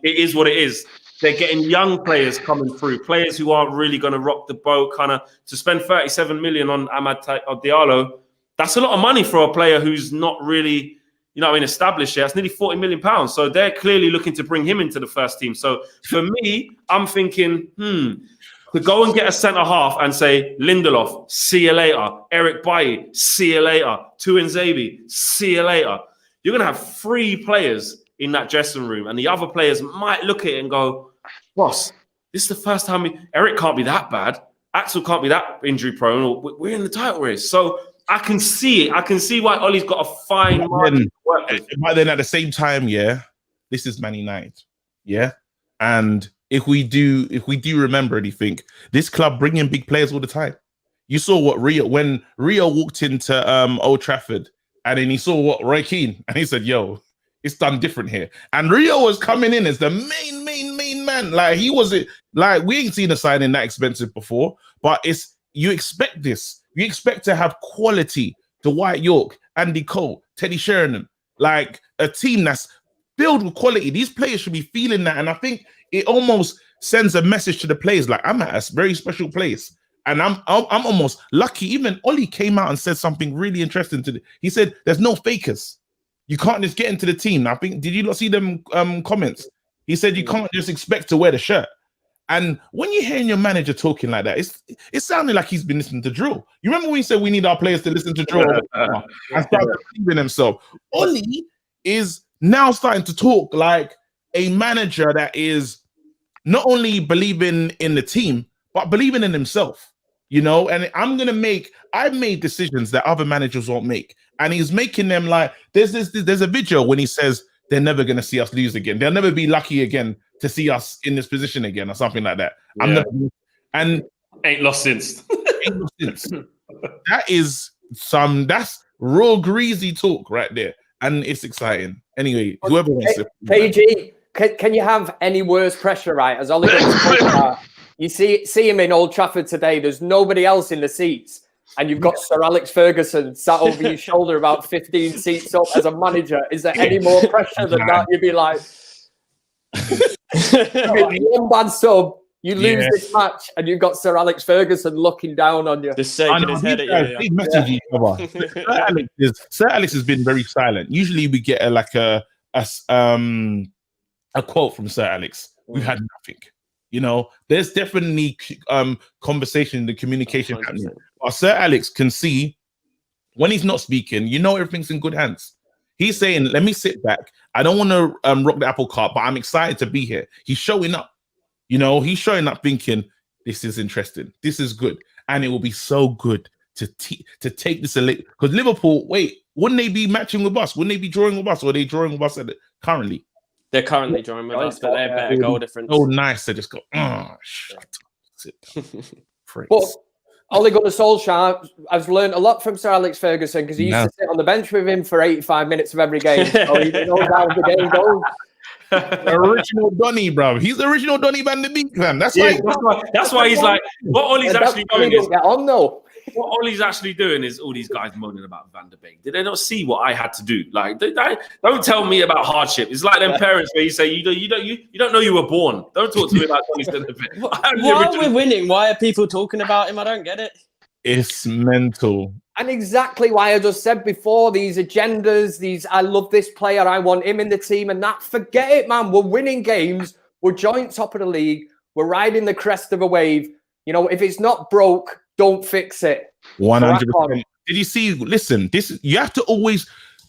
is what it is. They're getting young players coming through, players who aren't really going to rock the boat. Kind of to spend 37 million on Amad Diallo, that's a lot of money for a player who's not really, established yet. It's nearly 40 million pounds. So they're clearly looking to bring him into the first team. So for me, I'm thinking, to go and get a centre half and say, Lindelof, see you later. Eric Bailly, see you later. Tuanzebe, see you later. You're going to have 3 players in that dressing room, and the other players might look at it and go, boss, this is the first time Eric can't be that bad. Axel can't be that injury prone. Or we're in the title race. So I can see it. I can see why Ollie's got a fine margin to work with. But then at the same time, this is Man United. Yeah. And if we do remember anything, this club bring in big players all the time. You saw what when Rio walked into Old Trafford, and then he saw what Roy Keane, and he said, yo, it's done different here. And Rio was coming in as the main man. Like, he wasn't, like, we ain't seen a signing that expensive before, but you expect this. You expect to have quality, Dwight York, Andy Cole, Teddy Sheringham, like a team that's filled with quality. These players should be feeling that. And I think it almost sends a message to the players, like, I'm at a very special place. And I'm almost lucky. Even Ollie came out and said something really interesting he said, there's no fakers. You can't just get into the team. I think, did you not see them comments? He said you can't just expect to wear the shirt. And when you're hearing your manager talking like that, it sounded like he's been listening to drill. You remember when he said we need our players to listen to drill and start believing themselves? Ollie is now starting to talk like a manager that is not only believing in the team, but believing in himself, and I've made decisions that other managers won't make. And he's making them like, there's a video when he says, they're never going to see us lose again. They'll never be lucky again to see us in this position again or something like that. Yeah. Ain't lost since. That's raw greasy talk right there. And it's exciting. Anyway, whoever wants to. KG, can you have any worse pressure, right? As Ollie you see him in Old Trafford today, there's nobody else in the seats. And you've got Sir Alex Ferguson sat over your shoulder about 15 seats up as a manager. Is there any more pressure than that? You'd be like, one bad sub You lose this match, and you've got Sir Alex Ferguson looking down on you. Just shaking his head at you. They message each other. Sir Alex has been very silent. Usually we get a quote from Sir Alex. We've had nothing. You know, there's definitely conversation, the communication happening. But Sir Alex can see when he's not speaking, you know, everything's in good hands. He's saying, let me sit back. I don't want to rock the apple cart, but I'm excited to be here. He's showing up. You know, he's showing up thinking, this is interesting. This is good. And it will be so good to take this. Because Liverpool, wouldn't they be matching with us? Wouldn't they be drawing with us? Or are they drawing with us currently? They're currently drawing with us, but they're better goal difference. So nice to just go, shut up. Sit down. But Ole Gunnar Solskjaer has learned a lot from Sir Alex Ferguson because he used to sit on the bench with him for 85 minutes of every game. So he knows how the game goes. Original Donny, bro. He's the original Donny Van de Beek, man. That's why he's like, what Ollie's actually doing is, get on though. What Ollie's actually doing is all these guys moaning about Van de Beek. Did they not see what I had to do? Like, don't tell me about hardship. It's like them parents where you say you don't know you were born. Don't talk to me about Donny Van de Beek. While we're winning, why are people talking about him? I don't get it. It's mental. And exactly why I just said before, these agendas, I love this player, I want him in the team, and that, forget it, man. We're winning games. We're joint top of the league. We're riding the crest of a wave. You know, if it's not broke, don't fix it. 100%. Did you see? Listen, you have to always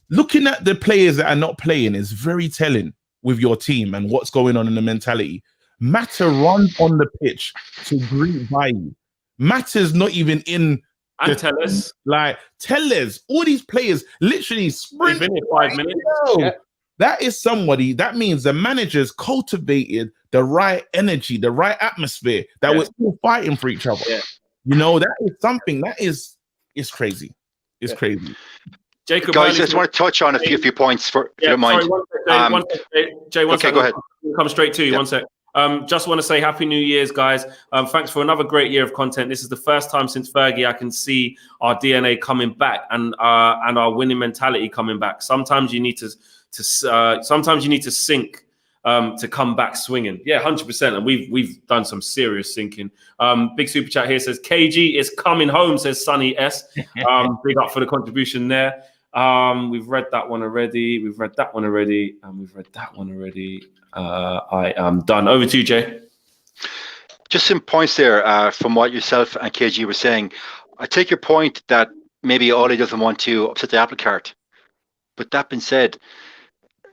looking at the players that are not playing is very telling with your team and what's going on in the mentality. Mata runs on the pitch to greet Bailly. Mata's not even in. And Tellez. Like Tellez, all these players literally sprint in 5 minutes. Yeah. That is somebody, that means the managers cultivated the right energy, the right atmosphere that was all fighting for each other. Yeah. You know, that is something that is crazy. It's crazy. Jacob, guys, I just want to touch on a few points if you don't mind. Jay, one second. Go ahead. Come straight to you. 1 sec. Just want to say Happy New Year's, guys. Thanks for another great year of content. This is the first time since Fergie I can see our DNA coming back and our winning mentality coming back. Sometimes you need to sink to come back swinging. Yeah, 100%. And we've done some serious sinking. Big super chat here says KG is coming home, says Sunny S. Big up for the contribution there. We've read that one already. And we've read that one already. I am done. Over to you, Jay. Just some points there from what yourself and KG were saying. I take your point that maybe Ole doesn't want to upset the apple cart. But that being said,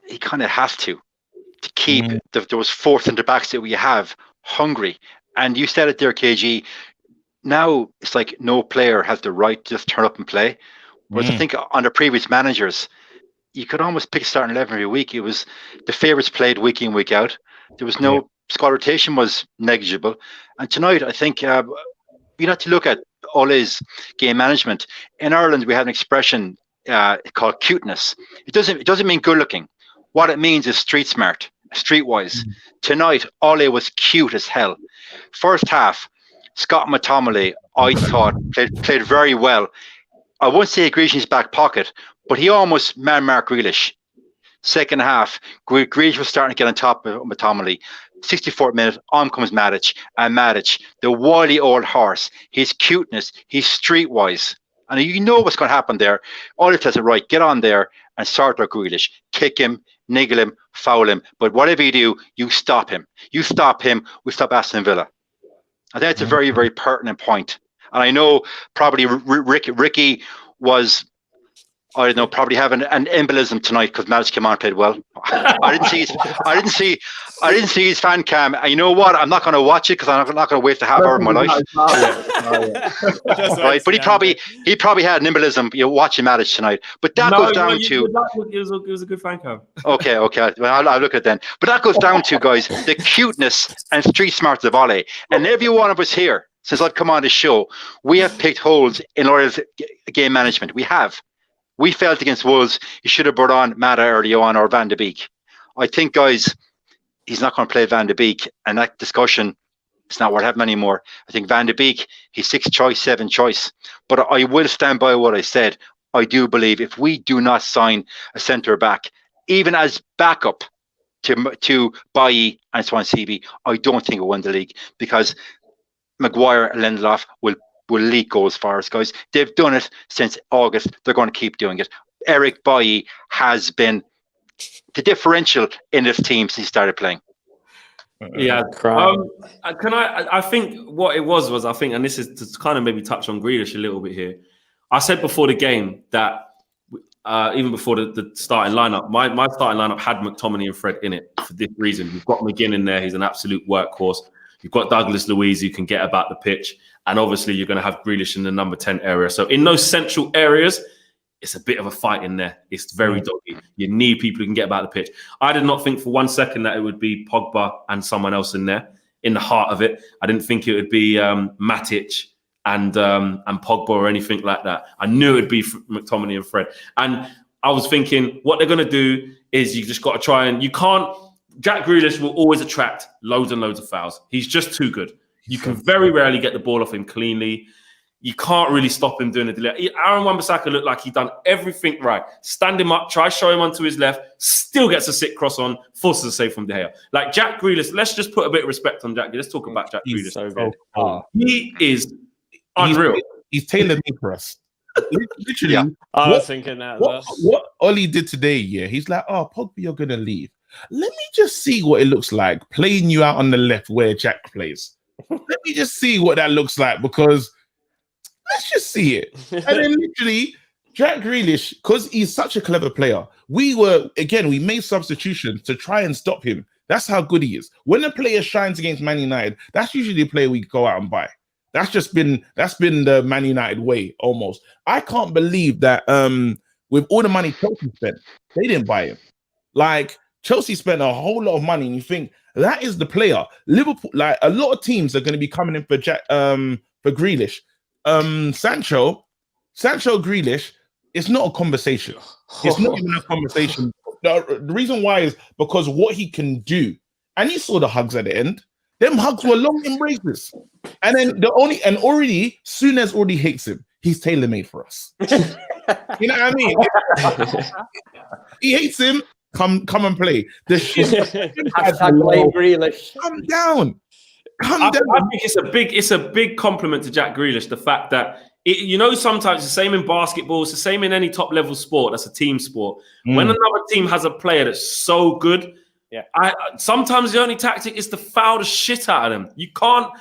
he kind of has to keep those fourth centre backs that we have hungry. And you said it there, KG. Now it's like no player has the right to just turn up and play. Whereas I think under previous managers, you could almost pick a starting 11 every week. It was the favourites played week in, week out. There was no squad rotation was negligible. And tonight, I think you have to look at Ole's game management. In Ireland, we have an expression called cuteness. It doesn't mean good looking. What it means is street smart, streetwise. Tonight, Ole was cute as hell. First half, Scott McTominay, I thought, played very well. I won't say he reached his back pocket, but he almost man-marked Grealish. Second half, Grealish was starting to get on top of McTominay. 64th minute, on comes Matic. And Matic, the wily old horse, his cuteness, his streetwise. And you know what's going to happen there. Ole tells it right, get on there and sort out Grealish. Kick him, niggle him, foul him. But whatever you do, you stop him. You stop him, we stop Aston Villa. I think it's a very, very pertinent point. And I know probably Ricky was, I don't know, probably having an embolism tonight because Matic came on and played well. I didn't see his fan cam. And you know what? I'm not going to watch it because I'm not going to waste a half hour of my life. Right, but he probably had an embolism, watching Matic tonight. But that goes down to it was a good fan cam. Okay. Well, I'll look at it then. But that goes down to, guys, the cuteness and street smarts of Ole. And every one of us here, since I've come on this show, we have picked holes in Ole's game management. We have. We felt against Wolves, he should have brought on Mata early on or Van de Beek. I think, guys, he's not going to play Van de Beek, and that discussion is not worth having anymore. I think Van de Beek, he's 6th choice, 7th choice. But I will stand by what I said. I do believe if we do not sign a centre back, even as backup, to Bailly and Swansea CB, I don't think we'll win the league because Maguire and Lindelof will leak goals for us, guys. They've done it since August. They're going to keep doing it. Eric Bailly has been the differential in this team since he started playing. Yeah. Crying. I think what it was, I think, and this is to kind of maybe touch on Grealish a little bit here. I said before the game that even before the starting lineup, my starting lineup had McTominay and Fred in it for this reason. You've got McGinn in there. He's an absolute workhorse. You've got Douglas Luiz who can get about the pitch. And obviously you're going to have Grealish in the number 10 area. So in those central areas, it's a bit of a fight in there. It's very doggy. You need people who can get about the pitch. I did not think for 1 second that it would be Pogba and someone else in there in the heart of it. I didn't think it would be Matic and Pogba or anything like that. I knew it would be McTominay and Fred. And I was thinking what they're going to do is you just got to try and Jack Grealish will always attract loads and loads of fouls. He's just too good. You can very rarely get the ball off him cleanly. You can't really stop him doing it. Aaron Wan-Bissaka looked like he'd done everything right. Stand him up, try show him onto his left, still gets a sit cross on, forces a save from De Gea. Like Jack Grealish, let's just put a bit of respect on Jack. Let's talk about Jack Grealish. So good. He is unreal. He's tailor-made for us. Literally. Yeah. I was thinking that. What Ollie did today, he's like, Pogba, you're going to leave. Let me just see what it looks like playing you out on the left where Jack plays. Let me just see what that looks like because let's just see it. And then literally, Jack Grealish, because he's such a clever player, we made substitutions to try and stop him. That's how good he is. When a player shines against Man United, that's usually a player we go out and buy. That's been the Man United way almost. I can't believe that with all the money Chelsea spent, they didn't buy him. Like Chelsea spent a whole lot of money, and you think that is the player. Liverpool, like a lot of teams are going to be coming in for Grealish. Sancho Grealish, it's not a conversation. It's not even a conversation. The reason why is because what he can do, and you saw the hugs at the end. Them hugs were long embraces, and then already Souness already hates him. He's tailor-made for us. You know what I mean? He hates him. Come and play. The shit. Grealish. Come down. I think it's a big compliment to Jack Grealish. The fact that sometimes it's the same in basketball, it's the same in any top level sport. That's a team sport. When another team has a player that's so good, sometimes the only tactic is to foul the shit out of them. You can't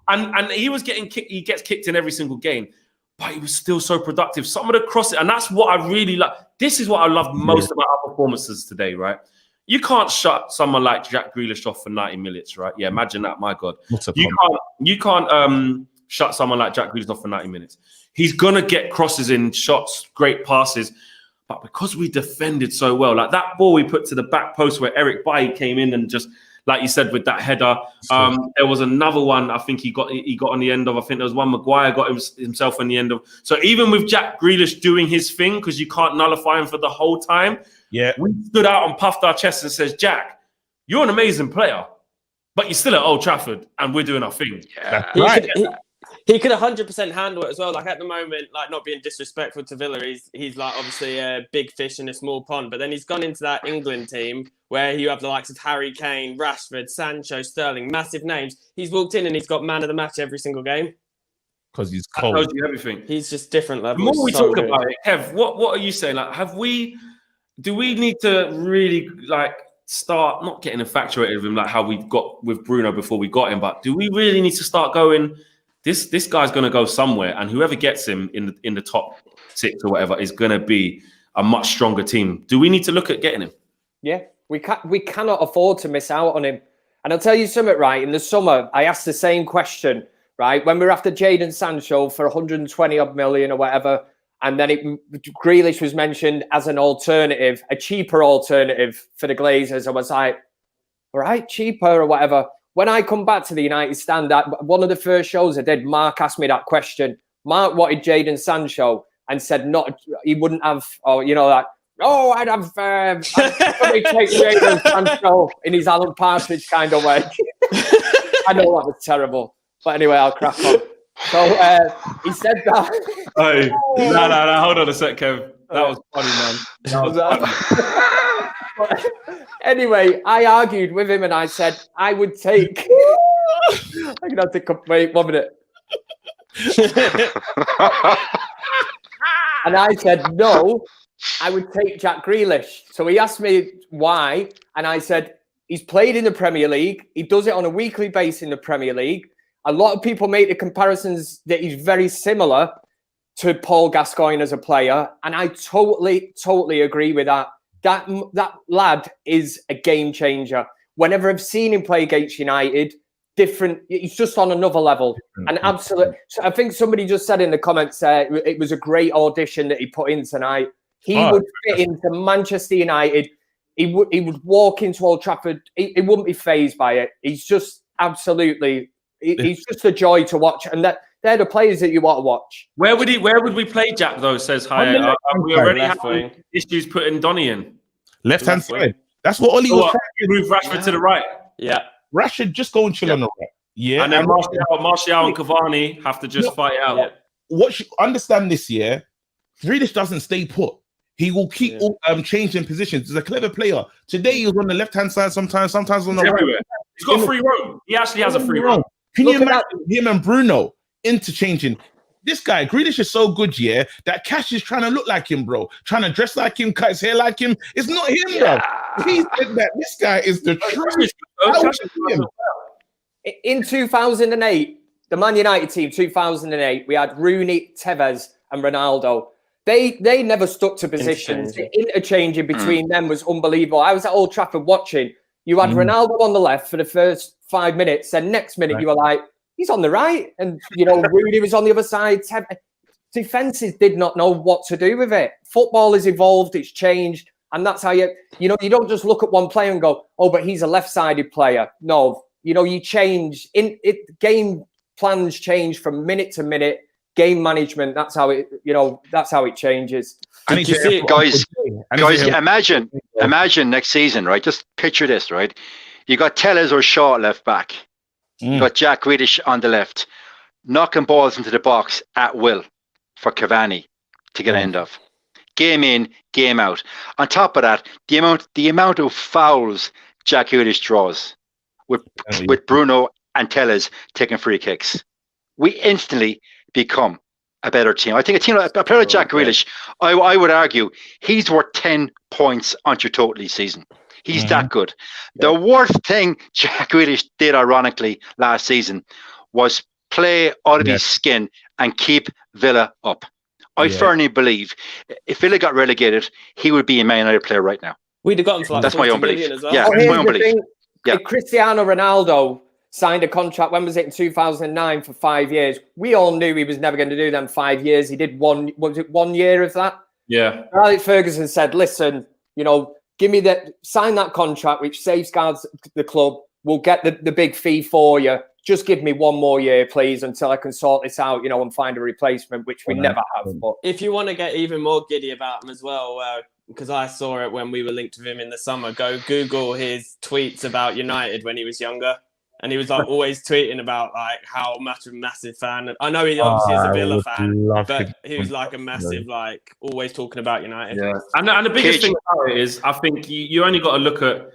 and he was getting kicked. He gets kicked in every single game, but he was still so productive. Some of the crosses, and that's what I really like. This is what I love most about our performances today, right? You can't shut someone like Jack Grealish off for 90 minutes, right? Yeah, imagine that. My God, you can't shut someone like Jack Grealish off for 90 minutes. He's gonna get crosses in, shots, great passes. But because we defended so well, like that ball we put to the back post where Eric Bailly came in and just, like you said, with that header. There was another one I think he got on the end of. I think there was one Maguire got himself on the end of. So even with Jack Grealish doing his thing, because you can't nullify him for the whole time, we stood out and puffed our chests and says, Jack, you're an amazing player, but you're still at Old Trafford and we're doing our thing. Yeah. Right. He could 100% handle it as well. Like at the moment, like not being disrespectful to Villa, he's like obviously a big fish in a small pond. But then he's gone into that England team where you have the likes of Harry Kane, Rashford, Sancho, Sterling, massive names. He's walked in and he's got man of the match every single game. Because he's That cold. tells you everything. He's just different level. The more we talk about it, Kev, what are you saying? Like, do we need to really like start not getting infatuated with him like how we got with Bruno before we got him, but do we really need to start going? This guy's going to go somewhere, and whoever gets him in the top 6 or whatever is going to be a much stronger team. Do we need to look at getting him? Yeah, we cannot afford to miss out on him. And I'll tell you something, right? In the summer, I asked the same question, right? When we were after Jadon Sancho for 120 odd million or whatever, and then Grealish was mentioned as an alternative, a cheaper alternative for the Glazers. I was like, all right, cheaper or whatever. When I come back to the United stand, one of the first shows I did, Mark asked me that question. Mark wanted Jadon Sancho and said he wouldn't have, I'd have somebody take Jadon Sancho in his Alan Partridge kind of way. I know that was terrible. But anyway, I'll crack on. So he said that. Hey, no, hold on a sec, Kev. That was funny, man. That was funny. Anyway, I argued with him and I said I would take. I'm gonna have to wait 1 minute. And I said no, I would take Jack Grealish. So he asked me why, and I said he's played in the Premier League. He does it on a weekly basis in the Premier League. A lot of people make the comparisons that he's very similar to Paul Gascoigne as a player, and I totally agree with that. That lad is a game changer. Whenever I've seen him play against United, he's just on another level. And absolutely, I think somebody just said in the comments it was a great audition that he put in tonight. He would fit into Manchester United. He would walk into Old Trafford. He wouldn't be fazed by it. He's just absolutely. He's just a joy to watch, and they're the players that you want to watch. Where would we play Jack though? Says Hayek. We already have issues putting Donny in left hand side. That's what Ollie was trying to move Rashford to the right. Yeah, Rashford just go and chill on the right. Yeah, and then Martial and Cavani have to just fight out. Yeah. What you understand this year, Grealish doesn't stay put. He will keep changing positions. He's a clever player. Today he was on the left hand side. Sometimes on the right. He's got a free roam. He actually has a free roam. Can you imagine him and Bruno interchanging? This guy, Grealish, is so good, that Cash is trying to look like him, bro. Trying to dress like him, cut his hair like him. It's not him, bro. He said that this guy is the truth. In 2008, the Man United team, 2008, we had Rooney, Tevez, and Ronaldo. They never stuck to positions. The interchanging between them was unbelievable. I was at Old Trafford watching. You had Ronaldo on the left for the first 5 minutes, and next minute you were like, he's on the right. And, Rooney was on the other side. Defenses did not know what to do with it. Football has evolved, it's changed. And that's how you don't just look at one player and go, oh, but he's a left-sided player. No, you change. Game plans change from minute to minute. Game management, that's how it changes. Guys, imagine next season, right? Just picture this, right? You got Tellez or Shaw left back. You got Jack Grealish on the left, knocking balls into the box at will for Cavani to get end of. Game in, game out. On top of that, the amount of fouls Jack Grealish draws with Bruno and Tellez taking free kicks. We instantly become a better team. I think a player like Jack Grealish, I would argue, he's worth 10 points on your total season. He's that good. The worst thing Jack Grealish did, ironically, last season was play out of his skin and keep Villa up. I firmly believe if Villa got relegated, he would be a Man United player right now. We'd have gotten for that's my own belief. As well. Yeah, that's my own belief. If Cristiano Ronaldo signed a contract, when was it, in 2009 for 5 years? We all knew he was never going to do them 5 years. He did 1 year of that? Yeah. Alex Ferguson said, listen, give me sign that contract, which safeguards the club. We'll get the big fee for you. Just give me 1 more year, please, until I can sort this out, and find a replacement, which we never have. But if you want to get even more giddy about him as well, because I saw it when we were linked with him in the summer, go Google his tweets about United when he was younger. And he was always tweeting about how much of a massive fan. I know he obviously is a Villa fan, but he was a massive, always talking about United. Yeah. And the biggest thing about it is, I think you only got to look at,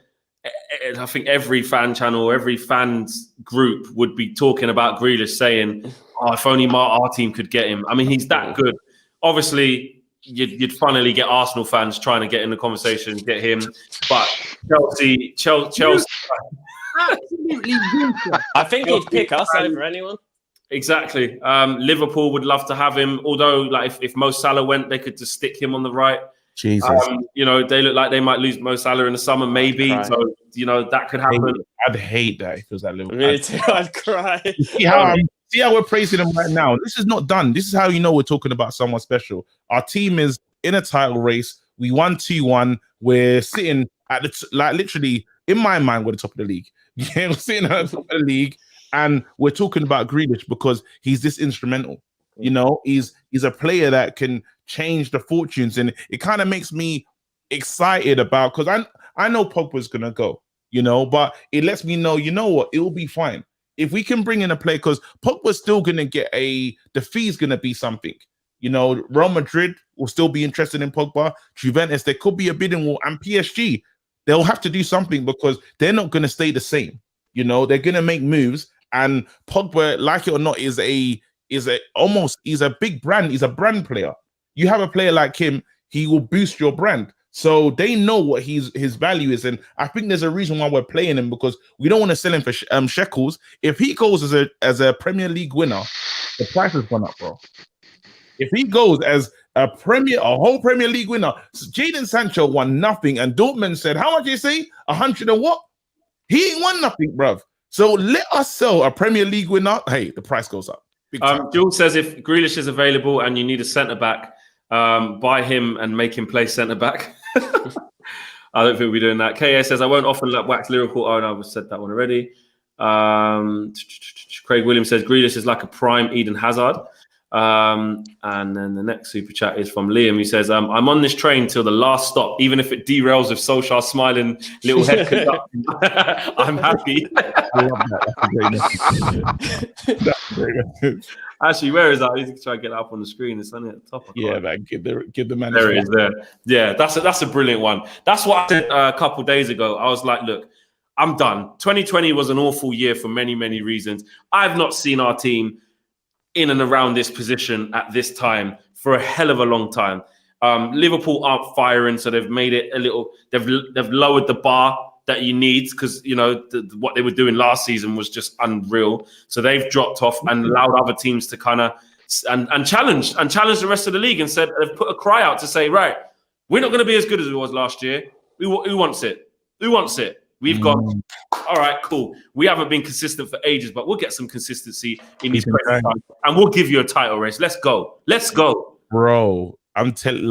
I think every fan channel, every fans group would be talking about Grealish saying, oh, if only our team could get him. I mean, he's that good. Obviously, you'd finally get Arsenal fans trying to get in the conversation and get him. But Chelsea. Absolutely beautiful. I think he'd pick us over anyone. Exactly. Liverpool would love to have him. Although, if Mo Salah went, they could just stick him on the right. Jesus. They look like they might lose Mo Salah in the summer, maybe. So that could happen. I'd hate that if it was that Liverpool. Me too. I'd cry. See how we're praising them right now. This is not done. This is how we're talking about someone special. Our team is in a title race. We won 2-1. We're sitting at literally, in my mind, we're the top of the league. Yeah, we're sitting at the top of the league, and we're talking about Grealish because he's this instrumental. He's a player that can change the fortunes, and it kind of makes me excited about, because I know Pogba's gonna go, but it lets me know, what, it'll be fine if we can bring in a player, because Pogba's still gonna get the fee's gonna be something. Real Madrid will still be interested in Pogba. Juventus, there could be a bidding war, and PSG. they'll have to do something because they're not going to stay the same. You know, they're going to make moves. And Pogba, like it or not, he's a big brand. He's a brand player. You have a player like him, he will boost your brand. So they know what his value is, and I think there's a reason why we're playing him, because we don't want to sell him for shekels. If he goes as a Premier League winner, the price has gone up, bro. If he goes as a whole Premier League winner, Jadon Sancho won nothing, and Dortmund said, "How much you say? 100 and what?" He ain't won nothing, bruv. So let us sell a Premier League winner. Hey, the price goes up. Jules says if Grealish is available and you need a centre back, buy him and make him play centre back. I don't think we'll be doing that. KA says I won't often wax lyrical. Oh no, I've said that one already. Craig Williams says Grealish is like a prime Eden Hazard. And then the next super chat is from Liam. He says, I'm on this train till the last stop, even if it derails with Solskjaer smiling little head conducting. I'm happy. I love that. That's a great message. Actually, where is that? I need to try and get that up on the screen. It's only at the top. Yeah, man, give the man. There it is. There. Yeah, that's a brilliant one. That's what I said a couple of days ago. I was like, look, I'm done. 2020 was an awful year for many, many reasons. I've not seen our team in and around this position at this time for a hell of a long time. Liverpool aren't firing, so they've made it a little. They've lowered the bar that you need, because you know what they were doing last season was just unreal. So they've dropped off and allowed other teams to kind of and challenge the rest of the league, and said they've put a cry out to say, right, we're not going to be as good as we was last year. Who wants it? Who wants it? We've gone, all right, cool. We haven't been consistent for ages, but we'll get some consistency in these present times, and we'll give you a title race. Let's go. Let's go. Bro, I'm telling,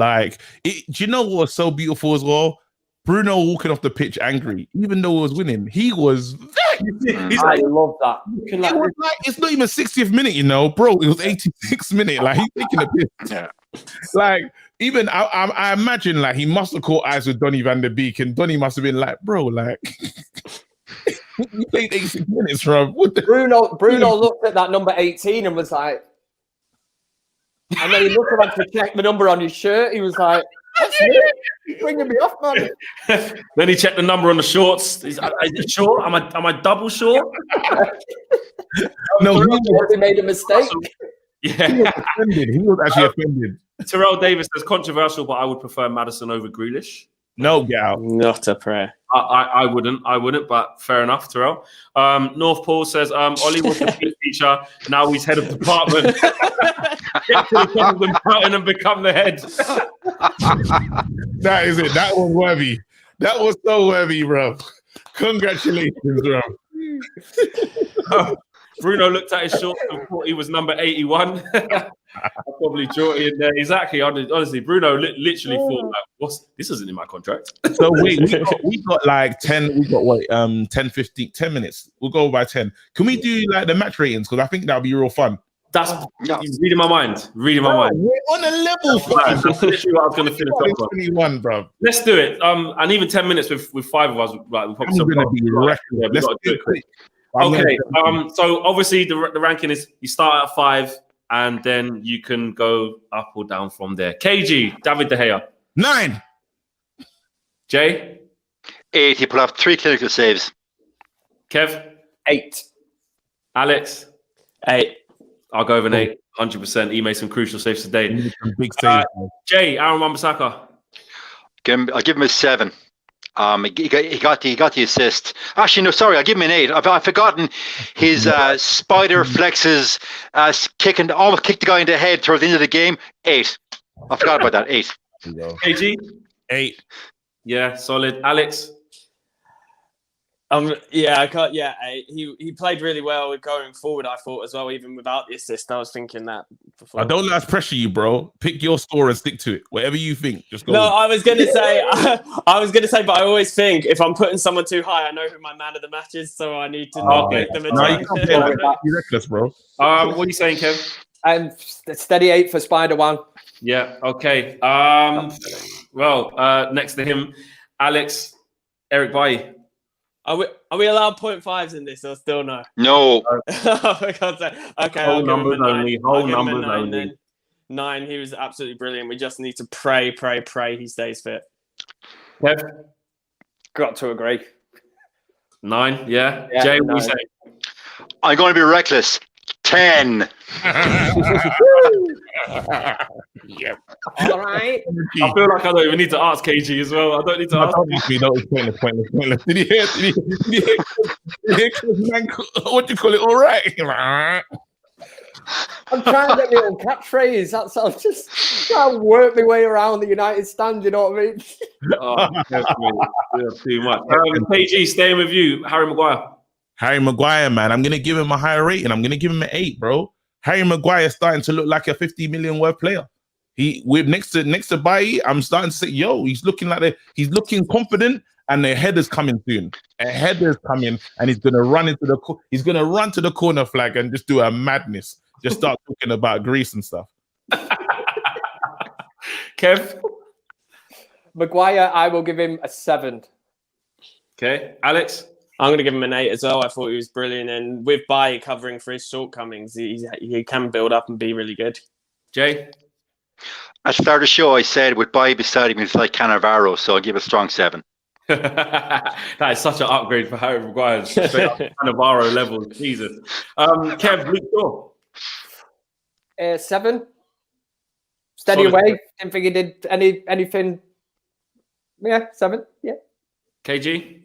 do you know what's so beautiful as well? Bruno walking off the pitch angry, even though he was winning. He was vexed. I love that. It was like, it's not even 60th minute, you know, bro. It was 86th minute. Like, he's taking a piss. Yeah. Like, even I imagine, like, he must have caught eyes with Donny van der Beek, and Donny must have been like, bro, like, you played 86 minutes, bro. Bruno looked at that number 18 and was like, and then he looked around to check the number on his shirt. He was like, that's me. You're bringing me off, man. Then he checked the number on the shorts. Is it short? Am I double short? No, he made a mistake. Yeah, he was actually offended. Terrell Davis says controversial, but I would prefer Maddison over Grealish. No, gal. Not a prayer. I wouldn't, but fair enough, Terrell. North Pole says Ollie was the PE teacher, now he's head of department. Get to the top of the mountain and become the head. That is it. That was worthy. That was so worthy, bro. Congratulations, bro. Bruno looked at his shorts and thought he was number 81. I probably drew it in there. Exactly. Honestly, Bruno literally thought, like, this isn't in my contract. So wait, we got like 10, 10, 15, 10 minutes. We'll go by 10. Can we do like the match ratings? Because I think that'll be real fun. That's reading my mind. Reading my mind. We're on a level. That's literally what I was going to finish off on. 21, bro. Let's do it. And even 10 minutes with five of us. Like, we're probably going to be reckless. Yeah, let's do it quick. Okay. So obviously the ranking is you start at 5 and then you can go up or down from there. KG, David De Gea. 9. Jay. 8. He put off 3 clinical saves. Kev. 8. Alex. 8. I'll go with an 8. 100%. He made some crucial saves today. Big saves. Jay, Aaron Wan-Bissaka. I'll give him a 7. He got the assist. Actually, no, sorry, I'll give him an 8. I've forgotten his spider flexes, almost kicked the guy in the head towards the end of the game. 8. I forgot about that. 8. KG. 8. Yeah, solid. Alex. Yeah, I can't. Yeah, he played really well going forward. I thought as well, even without the assist. I was thinking that before. I don't let us pressure you, bro. Pick your score and stick to it. Whatever you think, just go. No, I was gonna say, but I always think if I'm putting someone too high, I know who my man of the match is, so I need to not make them a You're reckless, bro. What are you saying, Kev? Steady 8 for Spider-Man. Yeah. Okay. Next to him, Alex, Eric Bailly. Are we allowed 0.5s in this or still no? No. For God's sake. Okay. Whole numbers only. Whole numbers only. 9. He was absolutely brilliant. We just need to pray he stays fit. Kev? Got to agree. 9, yeah. Yeah, Jay, what 9. you say? I'm going to be reckless. 10. Yep. All right. I feel like I don't even need to ask KG as well. I don't need to ask. No, it's pointless. Did you hear man, what do you call it? All right. I'm trying to get my own catchphrase. That's I'm just trying to work my way around the United stand. You know what I mean? Oh, too much. KG, staying with you. Harry Maguire. Harry Maguire, man, I'm gonna give him a higher rating. I'm gonna give him an 8, bro. Harry Maguire is starting to look like a 50 million worth player. Next to Bailly, I'm starting to say, yo, he's looking confident, and the header's coming soon. A header's coming, and he's gonna run to the corner flag and just do a madness. Just start talking about Greece and stuff. Kev. Maguire, I will give him a 7. Okay, Alex. I'm going to give him an 8 as well. I thought he was brilliant. And with Bailly covering for his shortcomings, he can build up and be really good. Jay? At the start of the show, I said with Bailly beside him, it's like Cannavaro, so I'll give it a strong 7. That is such an upgrade for Harry Maguire. Straight up Cannavaro level. Jesus. Kev, Luke Shaw. 7. Steady Solid. away. Didn't think he did anything. Yeah, 7. Yeah. KG?